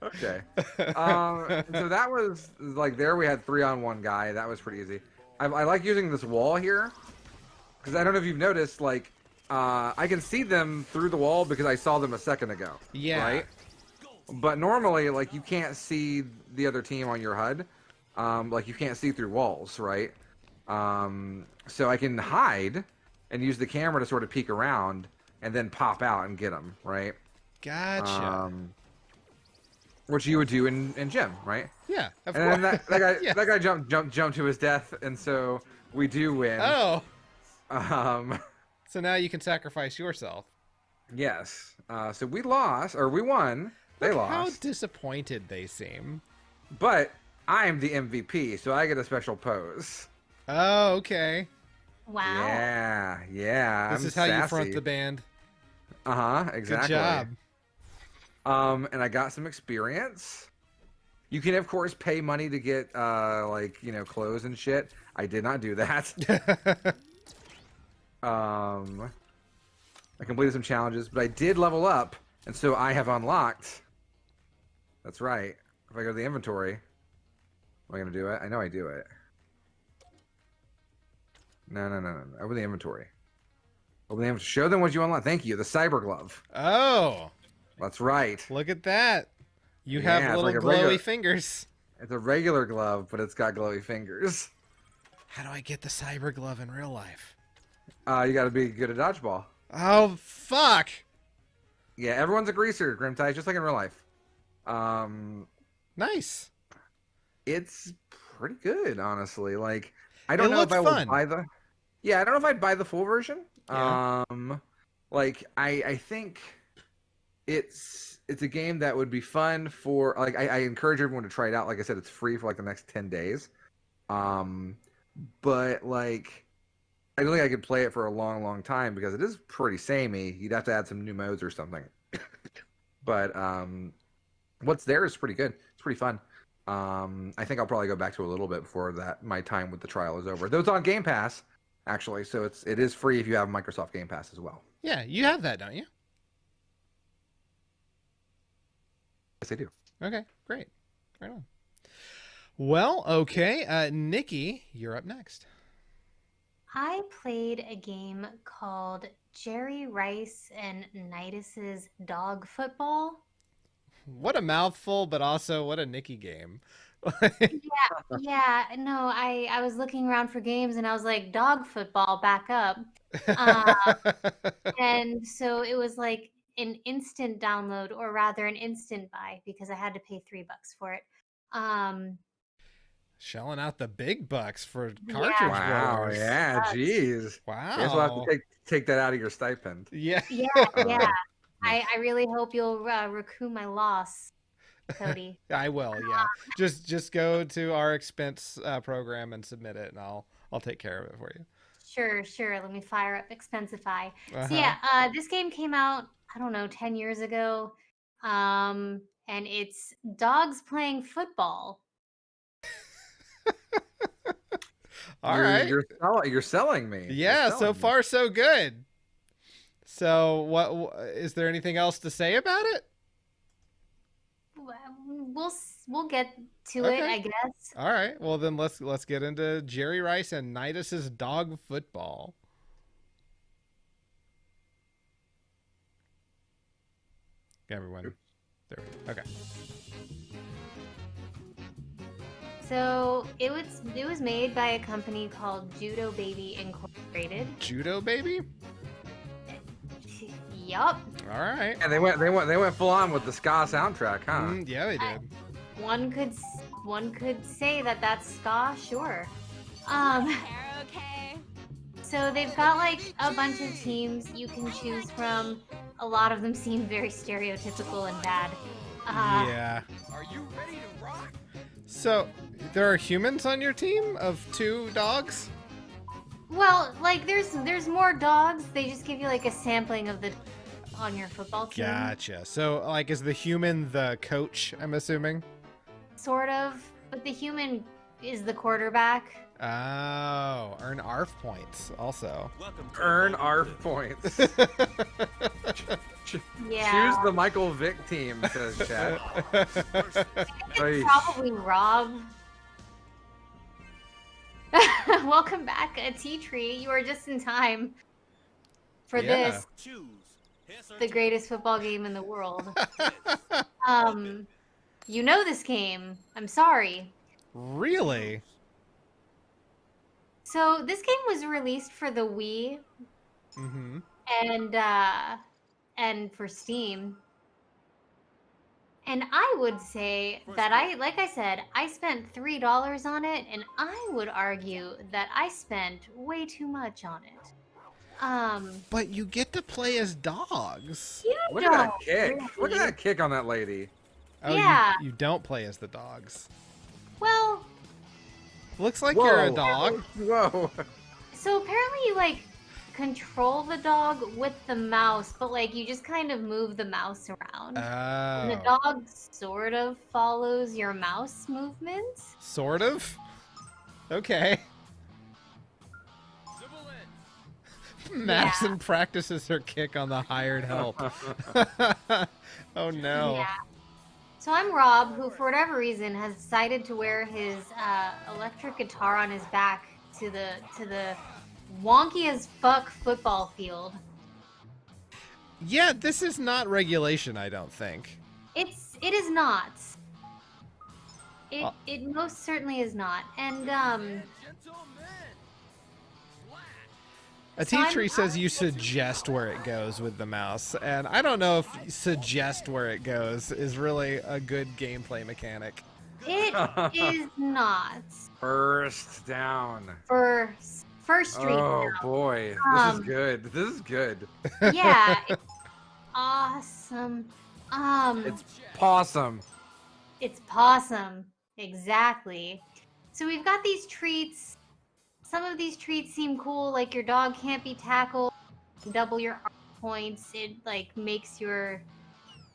Okay. So that was like there we had 3-on-1 guy. That was pretty easy. I like using this wall here because I don't know if you've noticed, like I can see them through the wall because I saw them a second ago. Yeah. Right. But normally, like you can't see the other team on your HUD. Like you can't see through walls, right? So I can hide and use the camera to sort of peek around and then pop out and get them, right? Gotcha. Which you would do in gym, right? Yeah, of And then course. that guy Yes. that guy jumped to his death, and so we do win. Oh, Um, so now you can sacrifice yourself. yes. So we lost, or we won. They Look how lost. disappointed they seem. But I'm the MVP, so I get a special pose. Oh, okay. Wow. Yeah. This I'm is how you sassy. front the band. Exactly. Good job. And I got some experience. You can, of course, pay money to get, like, you know, clothes and shit. I did not do that. I completed some challenges, but I did level up, and so I have unlocked. That's right. If I go to the inventory, am I going to do it? I know I do it. No. Open the inventory. Open the inventory. Show them what you unlock. Thank you. The cyber glove. Oh, That's right. look at that. You Yeah, have it's little like a glowy regular- fingers. It's a regular glove, but it's got glowy fingers. How do I get the cyber glove in real life? You got to be good at dodgeball. Oh, fuck. Yeah, everyone's a greaser, Grimtide, just like in real life. Nice. It's pretty good, honestly. Like, I don't It know if looked I will fun. buy the. Yeah, I don't know if I'd buy the full version. Yeah. Like I think it's a game that would be fun for like I encourage everyone to try it out. Like I said, it's free for like the next 10 days. But like I don't think I could play it for a long time because it is pretty samey. You'd have to add some new modes or something. But what's there is pretty good. It's pretty fun. I think I'll probably go back to it a little bit before that my time with the trial is over. Though it's on Game Pass, actually, so it is free if you have Microsoft Game Pass as well. Yeah, you have that, don't you? Yes, I do. Okay, great. Right on. Well, okay. Nikki, you're up next. I played a game called Jerry Rice and Nitus's Dog Football. What a mouthful, but also what a Nikki game. Yeah, no, I was looking around for games and I was like, dog football, back up. And so it was like an instant download, or rather an instant buy, because I had to pay $3 for it. Shelling out the big bucks for Yeah. cartridge Wow, blowers. yeah, Sucks. jeez. Wow. I guess we'll have to take that out of your stipend. Yeah. Yeah, yeah. I really hope you'll recoup my loss, Cody. I will, yeah. Just go to our expense program and submit it, and I'll take care of it for you. Sure. Let me fire up Expensify. Uh-huh. So yeah, this game came out, I don't know, 10 years ago. And it's dogs playing football. All right. You're selling me. Yeah, You're so selling me. far so good. So what is there anything else to say about it? We'll get to it, Okay. I guess. All right. Well, then let's get into Jerry Rice and Nitus's dog football. Everyone. There we go. Okay. So it was made by a company called Judo Baby Incorporated. Judo baby? Yup. All right. And they went full on with the ska soundtrack, huh? Yeah, they did. One could say that that's ska, sure. So they've got like a bunch of teams you can choose from. A lot of them seem very stereotypical and bad. Yeah. Are you ready to rock? So, there are humans on your team of 2 dogs? Well, like there's more dogs. They just give you like a sampling of the on your football team. Gotcha. So, like, is the human the coach, I'm assuming? Sort of, But the human is the quarterback. Oh, earn ARF points also. Earn ARF points. Yeah. Choose the Michael Vick team, says chat. It's probably Rob. Welcome back, a tea tree. You are just in time for this, the greatest football game in the world. You know this game. I'm sorry. Really? So this game was released for the Wii Mm-hmm. and for Steam. And I would say that like I said, I spent $3 on it, and I would argue that I spent way too much on it. But you get to play as dogs. You Look don't at that kick. Look at really. that kick on that lady. Oh, Yeah. you don't play as the dogs. Well, Looks like you're a Whoa. dog. Whoa. so apparently you like control the dog with the mouse, but like you just kind of move the mouse around. And the Oh. dog sort of follows your mouse movements. Sort of? Okay. Madison practices her kick on the hired help. Oh no. Yeah. So I'm Rob, who for whatever reason has decided to wear his electric guitar on his back to the wonky as fuck football field. Yeah, this is not regulation, I don't think. It is not. It most certainly is not. And A So teacher I'm- says you suggest where it goes with the mouse, and I don't know if suggest where it goes is really a good gameplay mechanic. it is not. First down. First street. Oh now. boy, this is Um, good. This is good. Yeah, it's awesome. It's possum. It's possum. Exactly. So we've got these treats. Some of these treats seem cool, like your dog can't be tackled, double your points. It like makes your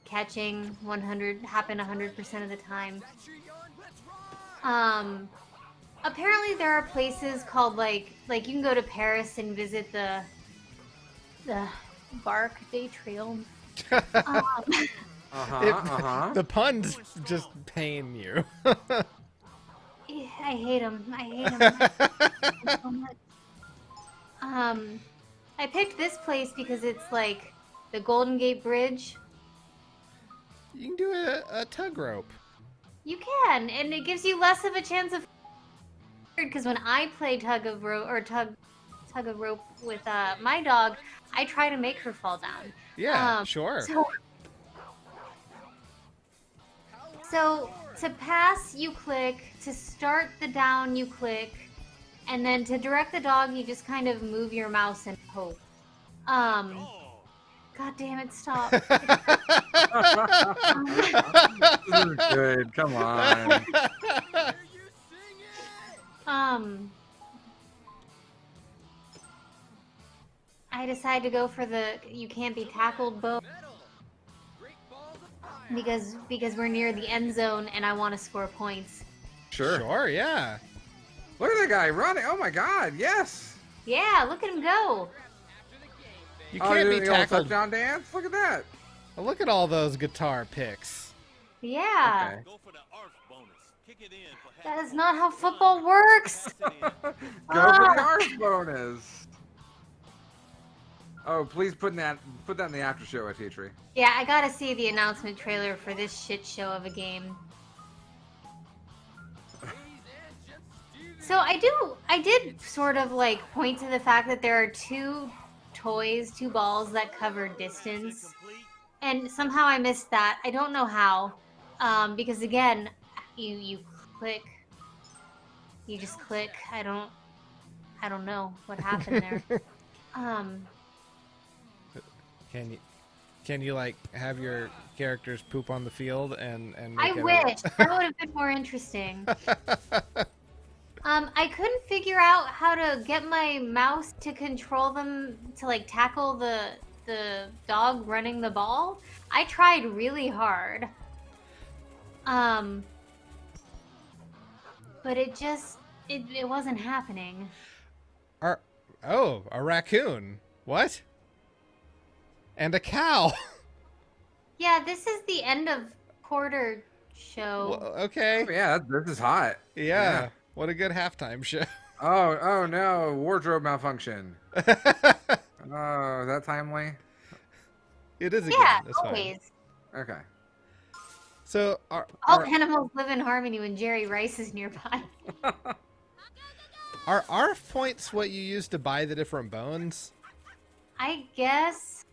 catching 100 happen 100% of the time. Apparently there are places called like you can go to Paris and visit the Bark Day Trail. The puns just pain you. I hate him. I hate him so much. I picked this place because it's like the Golden Gate Bridge. You can do a tug rope. You can, and it gives you less of a chance of. Because when I play tug of rope with my dog, I try to make her fall down. Yeah, sure. So to pass, you click. To start the down, you click. And then to direct the dog, you just kind of move your mouse and hope. God damn it, stop. This is good. Come on. I decided to go for the you can't be tackled bow because we're near the end zone and I want to score points. Sure. Sure, yeah. Look at that guy running. Oh my God. Yes. Yeah, look at him go. You can't be the old tackled. touchdown dance. Look at that. Look at all those guitar picks. Yeah. Okay. That is not how football works. Go for the ARF bonus. Oh, please put that in the after show at Teatree. Yeah, I gotta see the announcement trailer for this shit show of a game. So I did sort of like point to the fact that there are two balls that cover distance. And somehow I missed that. I don't know how. Because again, you click. You just click. I don't know what happened there. Can you like have your characters poop on the field and I make it wish. That would have been more interesting. I couldn't figure out how to get my mouse to control them to like tackle the dog running the ball. I tried really hard. but it wasn't happening. A raccoon. What? And a cow. Yeah, this is the end of quarter show. Well, okay. Oh, yeah, this is hot. Yeah. What a good halftime show. Oh no, wardrobe malfunction. Oh, is that timely? It is again. Yeah, That's fine. always. Okay. So All animals live in harmony when Jerry Rice is nearby. are ARF points what you use to buy the different bones? I guess.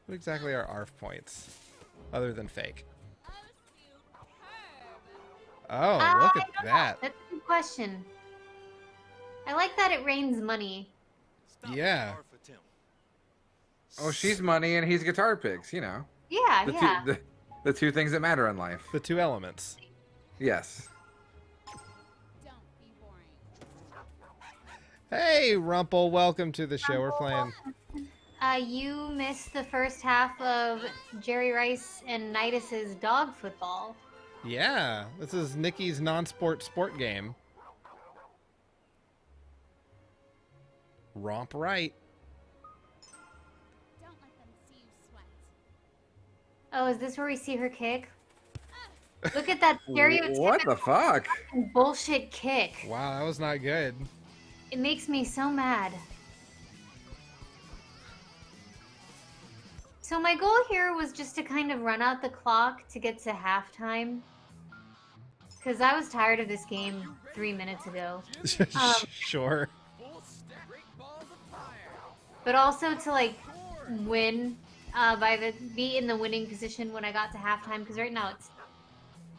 What exactly are ARF points? Other than fake. Oh, look I at don't know. that. That's a good question. I like that it rains money. Yeah. Oh, she's money and he's guitar picks, you know. Yeah, The yeah. the two things that matter in life. The two elements. Yes. Hey, Rumple, welcome to the show. We're playing. You missed the first half of Jerry Rice and Nitus's dog football. Yeah, this is Nikki's non-sport sport game. Romp right. Don't let them see you sweat. Oh, is this where we see her kick? Look at that stereotypical What the fuck? bullshit kick. Wow, that was not good. It makes me so mad. So my goal here was just to kind of run out the clock to get to halftime. Because I was tired of this game 3 minutes ago. Sure. But also to like win be in the winning position when I got to halftime. Because right now it's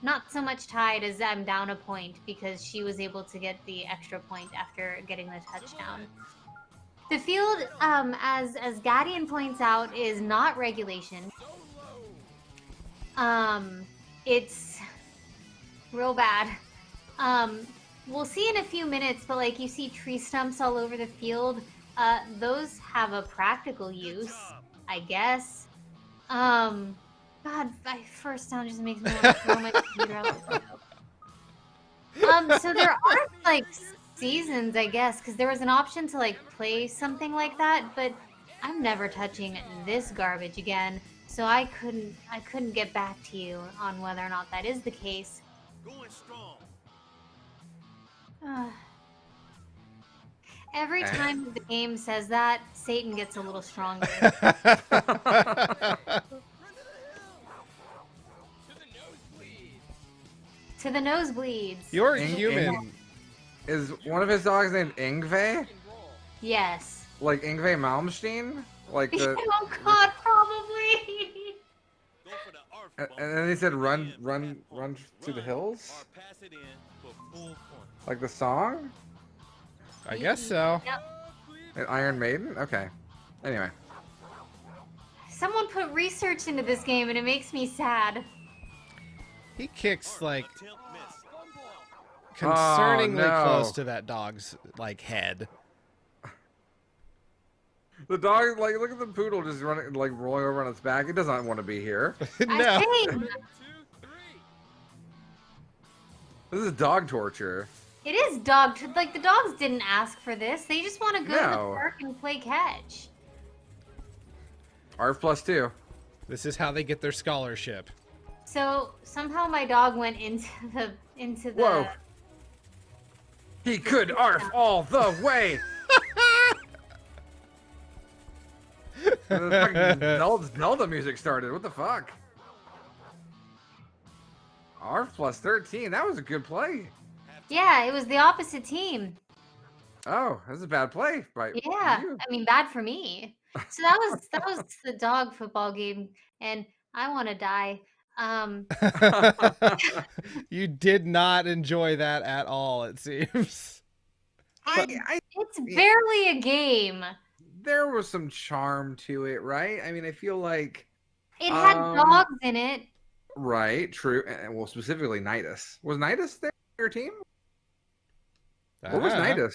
not so much tied as I'm down a point because she was able to get the extra point after getting the touchdown. The field, as Gadian points out, is not regulation. It's real bad. We'll see in a few minutes, but like you see tree stumps all over the field. Those have a practical use, I guess. God, my first sound just makes me want to throw my computer out. So there are like seasons, I guess, because there was an option to like play something like that, but I'm never touching this garbage again. So I couldn't get back to you on whether or not that is the case. Going strong. Every time the game says that, Satan gets a little stronger. To the nosebleeds. You're Ing- human. Is one of his dogs named Ingve? Yes. Like Ingve Malmsteen? Like the Oh God, probably. Go for the arf and then he said run to the hills? or pass it in for full points. Like the song? I guess so. Yep. Iron Maiden? Okay. Anyway. Someone put research into this game, and it makes me sad. He kicks like Attempt missed. concerningly no. close to that dog's like head. The dog, like, look at the poodle just running, like, rolling over on its back. It does not want to be here. No. I think 2, 3. This is dog torture. it is dog. Like the dogs didn't ask for this. They just want to go to the No. park and play catch. ARF +2. This is how they get their scholarship. So somehow my dog went into the. Whoa. He could ARF all the way. And the fucking Zelda music started. What the fuck? ARF +13. That was a good play. Yeah, it was the opposite team. Oh, that was a bad play. By Yeah, you. I mean bad for me. So that was the dog football game, and I want to die. You did not enjoy that at all, it seems. It's barely a game. There was some charm to it, right? I mean, I feel like It had dogs in it. right, true. And well, specifically Nitus. Was Nitus there on your team? Where was Ah. Nitus?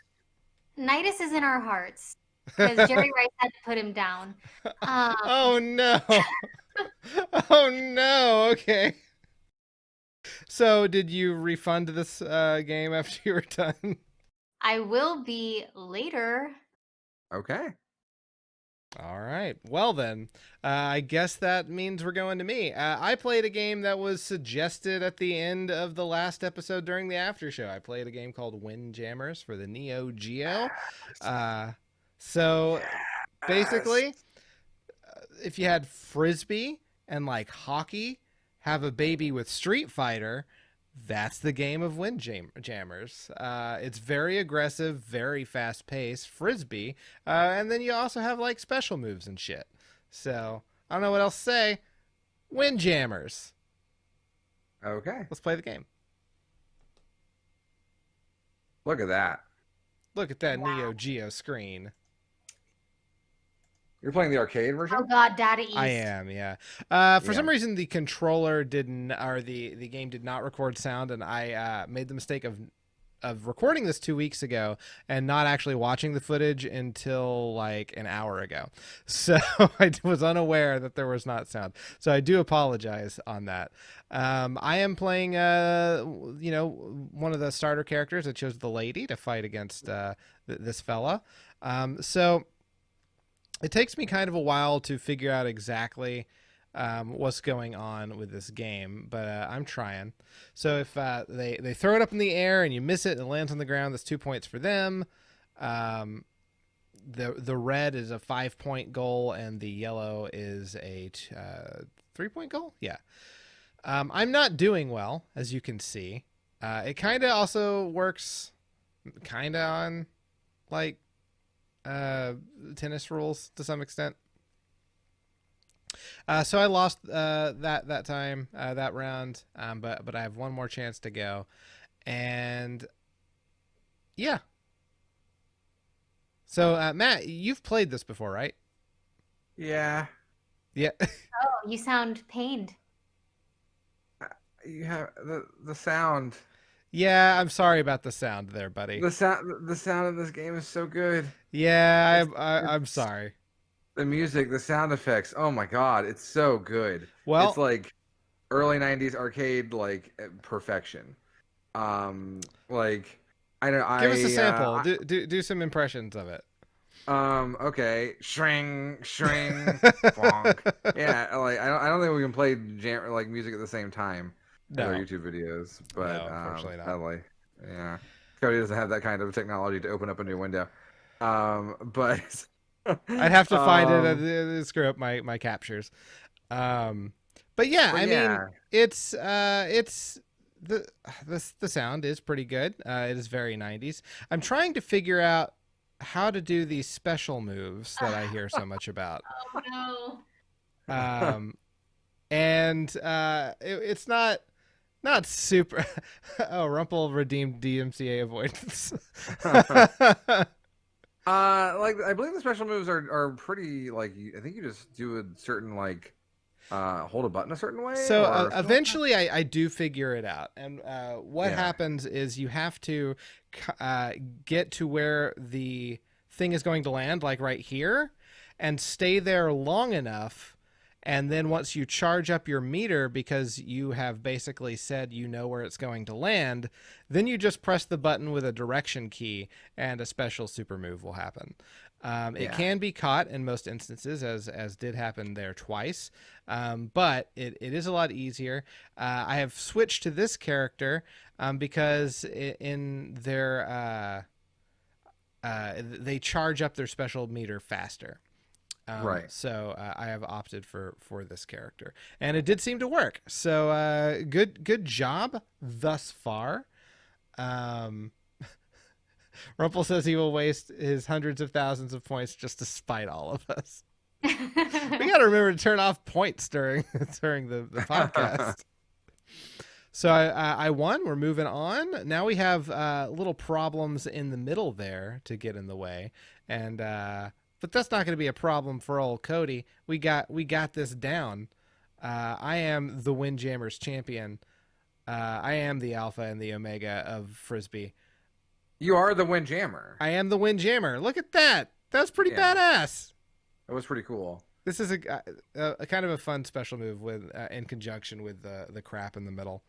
Nitus is in our hearts because Jerry Rice had to put him down. Oh no. Oh no. Okay. So, did you refund this game after you were done? I will be later. Okay. All right. Well, then, I guess that means we're going to me. I played a game that was suggested at the end of the last episode during the after show. I played a game called Windjammers for the Neo Geo. So, basically, if you had Frisbee and like hockey, have a baby with Street Fighter, that's the game of Windjammers. It's very aggressive, very fast paced, Frisbee, and then you also have like special moves and shit. So I don't know what else to say. Windjammers. Okay. Let's play the game. Look at that. Look at that Wow. Neo Geo screen. You're playing the arcade version? Oh God, Data East. I am, yeah. For some reason, the controller didn't, or the game did not record sound, and I made the mistake of recording this 2 weeks ago and not actually watching the footage until like an hour ago. So I was unaware that there was not sound. So I do apologize on that. I am playing, one of the starter characters. I chose the lady to fight against this fella. So it takes me kind of a while to figure out exactly what's going on with this game, but I'm trying. So if they throw it up in the air and you miss it and it lands on the ground, that's 2 points for them. The red is a 5-point goal and the yellow is a 3-point goal. Yeah. I'm not doing well, as you can see. It kind of also works kind of on like tennis rules to some extent. So I lost that time, that round, but I have one more chance to go, and yeah. So Matt, you've played this before, right? Yeah. Yeah. Oh, you sound pained. You have the sound. Yeah, I'm sorry about the sound there, buddy. The sound of this game is so good. Yeah, I'm sorry. The music, the sound effects. Oh my God, it's so good. Well, it's like early '90s arcade like perfection. Like give us a sample. Do some impressions of it. Okay, shring, bonk. Yeah, like I don't think we can play like music at the same time. No. Our YouTube videos, but No, unfortunately not. sadly, yeah, Cody doesn't have that kind of technology to open up a new window. But I'd have to find it and screw up my captures. But yeah, I mean, it's the sound is pretty good. It is very 90s. I'm trying to figure out how to do these special moves that I hear so much about. Oh no. And it's not super. Oh, Rumple redeemed DMCA avoidance. Like I believe the special moves are pretty like I think you just do a certain like hold a button a certain way. So eventually I do figure it out, and what happens is you have to get to where the thing is going to land, like right here, and stay there long enough. And then once you charge up your meter, because you have basically said you know where it's going to land, then you just press the button with a direction key and a special super move will happen. It can be caught in most instances, as did happen there twice, but it is a lot easier. I have switched to this character because in their they charge up their special meter faster. Right. So I have opted for this character, and it did seem to work. So good job thus far. Rumple says he will waste his hundreds of thousands of points just to spite all of us. We got to remember to turn off points during the podcast. So I won. We're moving on. Now we have little problems in the middle there to get in the way, and but that's not going to be a problem for old Cody. We got this down. I am the Windjammers champion. I am the alpha and the omega of Frisbee. You are the Windjammer. I am the Windjammer. Look at that. That's pretty badass. That was pretty cool. This is a kind of a fun special move with in conjunction with the crap in the middle.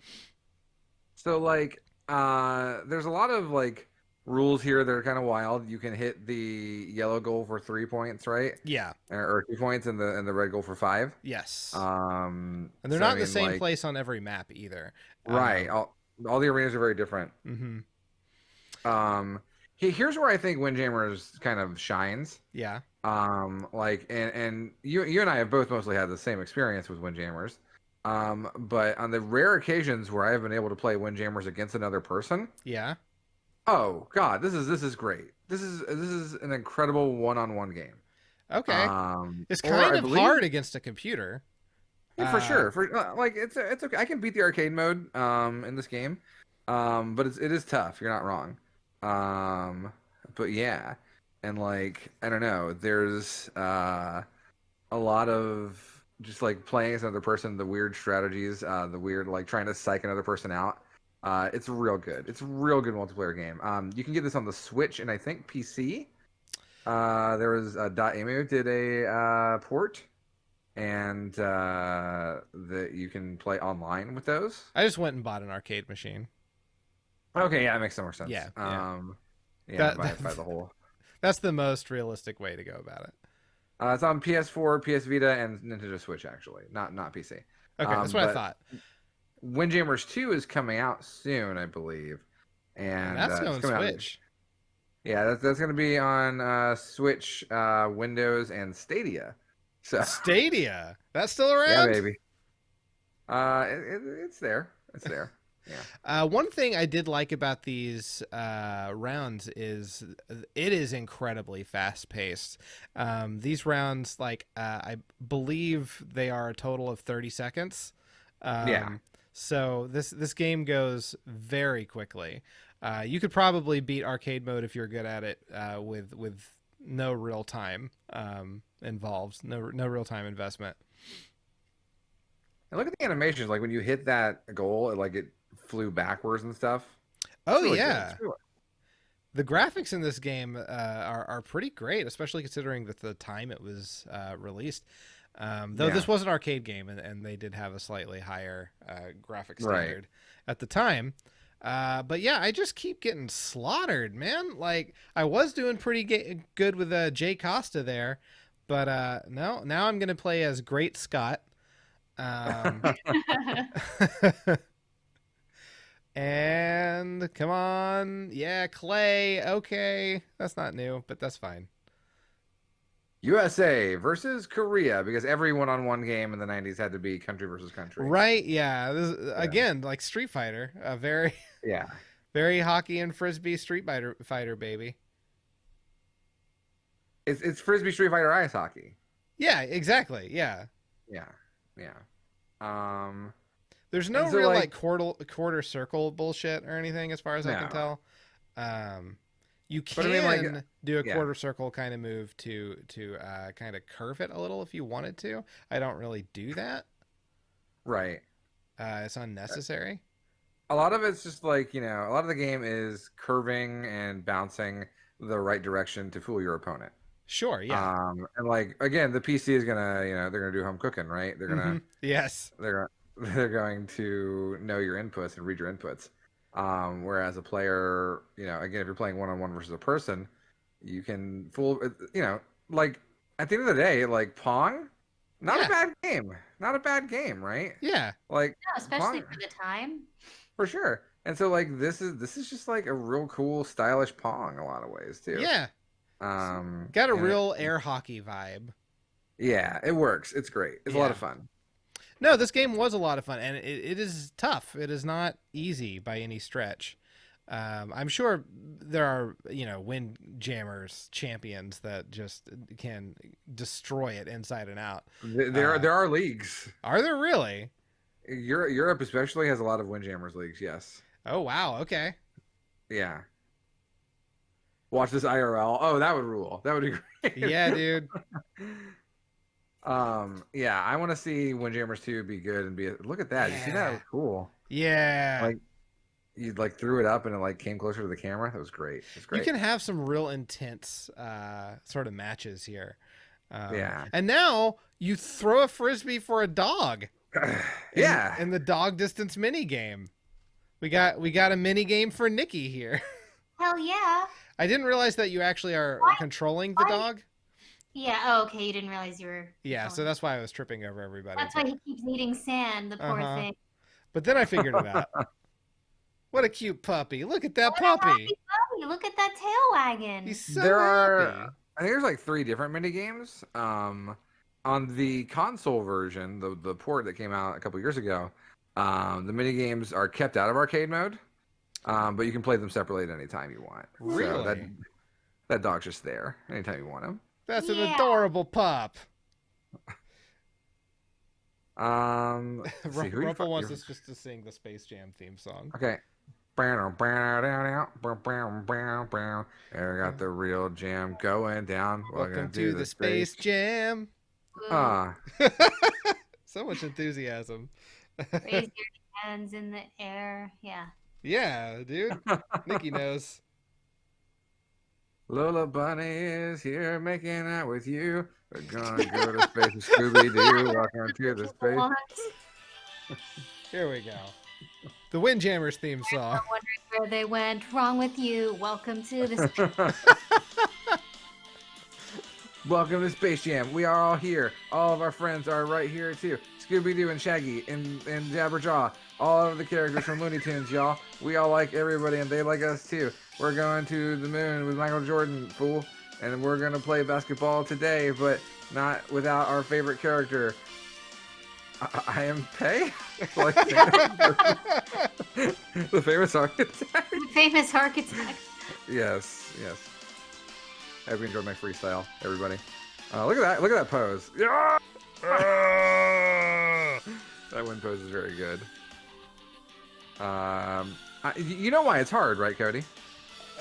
So like, there's a lot of like rules here that are kind of wild. You can hit the yellow goal for 3 points, right? Yeah. Or 2 points, and the red goal for 5. Yes. And And they're not in the same place on every map either. Right. All the arenas are very different. Mm-hmm. Here's where I think Windjammers kind of shines. Yeah. Like, and you and I have both mostly had the same experience with Windjammers. But on the rare occasions where I have been able to play Windjammers against another person, Yeah. oh God, this is great. This is an incredible one-on-one game. Okay. It's Or kind I of believe- hard against a computer. Yeah, for sure. For like, it's okay. I can beat the arcade mode in this game, but it is tough. You're not wrong. But yeah, and like I don't know. There's a lot of just like playing as another person, the weird strategies, the weird like trying to psych another person out. It's real good. It's a real good multiplayer game. You can get this on the Switch and I think PC. There was .emu did a port, and that you can play online with those. I just went and bought an arcade machine. Okay, yeah, that makes some more sense. Yeah, Yeah, That- by the whole. That's the most realistic way to go about it. It's on PS4, PS Vita, and Nintendo Switch actually, not PC. Okay, that's what I but thought. Windjammers 2 is coming out soon, I believe, and That's it's going coming out- Switch. Yeah, that's going to be on Switch, Windows, and Stadia. So Stadia. That's still yeah, around? baby. It's there. It's there. Yeah. One thing I did like about these rounds is it is incredibly fast paced. These rounds, like I believe they are a total of 30 seconds. Yeah. So this game goes very quickly. You could probably beat arcade mode if you're good at it with no real time involved, no real time investment. And look at the animations. Like when you hit that goal, it flew backwards and stuff. Oh It's really good. yeah. It's really- The graphics in this game are pretty great, especially considering that the time it was released. Though Yeah. this was an arcade game, and they did have a slightly higher graphic Right. standard at the time. But yeah, I just keep getting slaughtered, man. Like I was doing pretty good with Jay Costa there, but no, now I'm gonna play as Great Scott. And come on, yeah, Clay. Okay, that's not new, but that's fine. USA versus Korea, because every one-on-one game in the 90s had to be country versus country. Right? Yeah. Again, like Street Fighter, a very, Yeah. very hockey and frisbee Street Fighter baby. It's Frisbee Street Fighter ice hockey. Yeah, exactly. Yeah. Yeah. Yeah. There's no And so, real like- like quarter circle bullshit or anything as far as I can No. tell. You But can I mean, like, do a yeah. quarter circle kind of move to kind of curve it a little if you wanted to. I don't really do that. Right. It's unnecessary. A lot of it's just like, a lot of the game is curving and bouncing the right direction to fool your opponent. Sure, yeah. And like again, the PC is gonna, they're gonna do home cooking, right? They're gonna Mhm. Yes. they're going to know your inputs and read your inputs. Whereas a player, again, if you're playing one-on-one versus a person, you can fool, like at the end of the day, like Pong, not Yeah. a bad game, not a bad game, right? Yeah. Like No, especially Pong- for the time. for sure. And so like this is just like a real cool, stylish Pong in a lot of ways too. Yeah. Got a and real air hockey vibe. yeah, it works. It's great. It's a lot of Yeah. fun. No, this game was a lot of fun, and it is tough. It is not easy by any stretch. I'm sure there are, Windjammers champions that just can destroy it inside and out. There are leagues. Are there really? Europe especially has a lot of Windjammers leagues. Yes. Oh, wow. Okay. Yeah. Watch this IRL. Oh, that would rule. That would be great. Yeah, dude. Yeah, I want to see Windjammers 2 be good and be. Look at that. You see that? Yeah. It was cool. Yeah. Like, you threw it up and it came closer to the camera. That was great. It was great. You can have some real intense sort of matches here. Yeah. And now you throw a frisbee for a dog. Yeah. In the dog distance mini game. We got a mini game for Nikki here. Hell yeah. I didn't realize that you actually are What? controlling the What? dog. Yeah. Oh, okay. You didn't realize you were. Yeah, so controlling. that's why I was tripping over everybody. That's why he keeps eating sand. The poor Uh-huh. thing. But then I figured it out. What a cute puppy! Look at that What a puppy. happy puppy. Look at that tail wagging. He's so there happy. are, I think there's like 3 different mini games. On the console version, the port that came out a couple years ago, the mini games are kept out of arcade mode, but you can play them separately at any time you want. So Really? that dog's just there anytime you want him. That's an Yeah. adorable pup. Let's see, who you Rumpel fu- wants you- us just to sing the Space Jam theme song. Okay. And I got the real jam going down. Welcome to the Space Jam. Ah, So much enthusiasm. Raise your hands in the air. Yeah. Yeah, dude. Nikki knows. Lola Bunny is here making out with you. We're gonna go to space with Scooby Doo. Welcome to the space. What? Here we go. The Windjammers theme song. I'm wondering where they went wrong with you. Welcome to this. Welcome to Space Jam. We are all here. All of our friends are right here too. Scooby Doo and Shaggy and Jabberjaw. All of the characters from Looney Tunes, y'all. We all like everybody and they like us too. We're going to the moon with Michael Jordan, fool. And we're gonna play basketball today, but not without our favorite character. I am Pei? Like, the famous architect? Famous architect. Yes. I hope you enjoyed my freestyle, everybody. Look at that pose. Yeah! That wind pose is very good. You know why it's hard, right, Cody?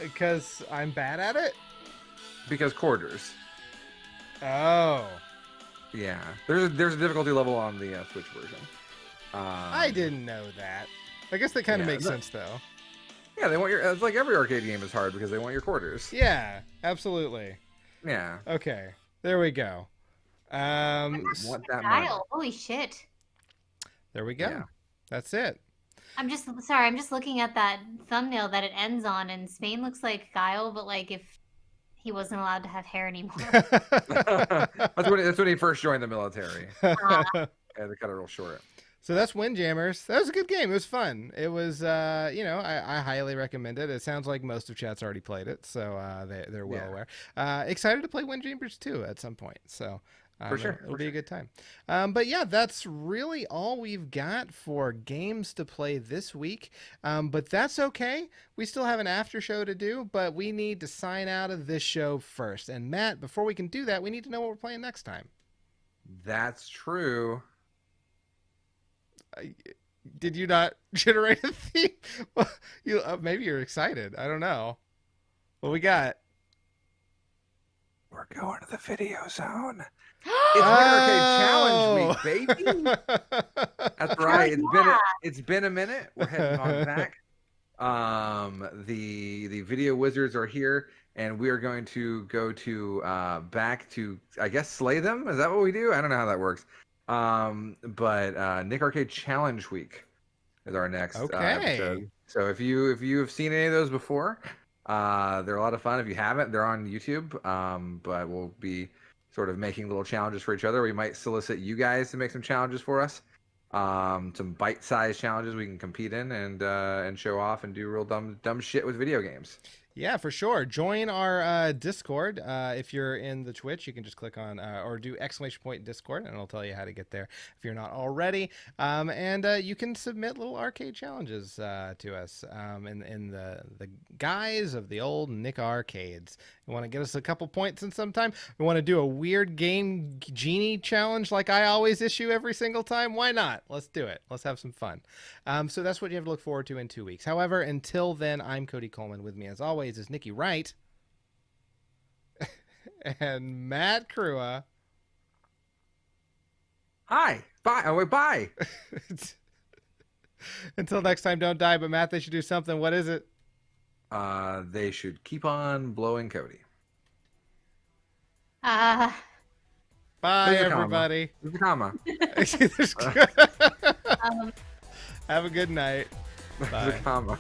Because I'm bad at it? Because quarters. Oh. Yeah. There's a difficulty level on the Switch version. I didn't know that. I guess that kind of yeah, makes sense, though. Yeah, they want your. It's like every arcade game is hard because they want your quarters. Yeah, absolutely. Yeah. Okay, there we go. Want that money. Style. Holy shit. There we go. Yeah. That's it. I'm just sorry. I'm just looking at that thumbnail that it ends on, and Spain looks like Guile, but like if he wasn't allowed to have hair anymore. That's when he first joined the military. Yeah, they cut it real short. So that's Windjammers. That was a good game. It was fun. It was, I highly recommend it. It sounds like most of chat's already played it, so they're well aware. Excited to play Windjammers 2 at some point. So For sure. It'll be a good time. But yeah, that's really all we've got for games to play this week. But that's okay. We still have an after show to do, but we need to sign out of this show first. And Matt, before we can do that, we need to know what we're playing next time. That's true. Did you not generate a theme? Well, maybe you're excited. I don't know. What we got? We're going to the video zone. It's Winter Arcade Challenge Week, baby. That's right. It's been a minute. We're heading on back. The video wizards are here, and we are going to go to back to, I guess, slay them. Is that what we do? I don't know how that works. But Nick Arcade Challenge Week is our next episode. So if you have seen any of those before, they're a lot of fun. If you haven't, they're on YouTube. But we'll be sort of making little challenges for each other. We might solicit you guys to make some challenges for us. Some bite-sized challenges we can compete in and show off and do real dumb shit with video games. Yeah, for sure. Join our Discord. If you're in the Twitch, you can just click on or do !point Discord, and it'll tell you how to get there if you're not already. And you can submit little arcade challenges to us in the guise of the old Nick Arcades. You want to get us a couple points in some time? We want to do a weird game genie challenge like I always issue every single time? Why not? Let's do it. Let's have some fun. So that's what you have to look forward to in 2 weeks. However, until then, I'm Cody Coleman. With me, as always, is Nikki Wright and Matt Crua. Hi. Bye. Oh, wait, bye. Until next time, don't die. But Matt, they should do something. What is it? They should keep on blowing Cody. Bye, There's a comma. everybody. There's a comma. Have a good night. There's a Bye. comma.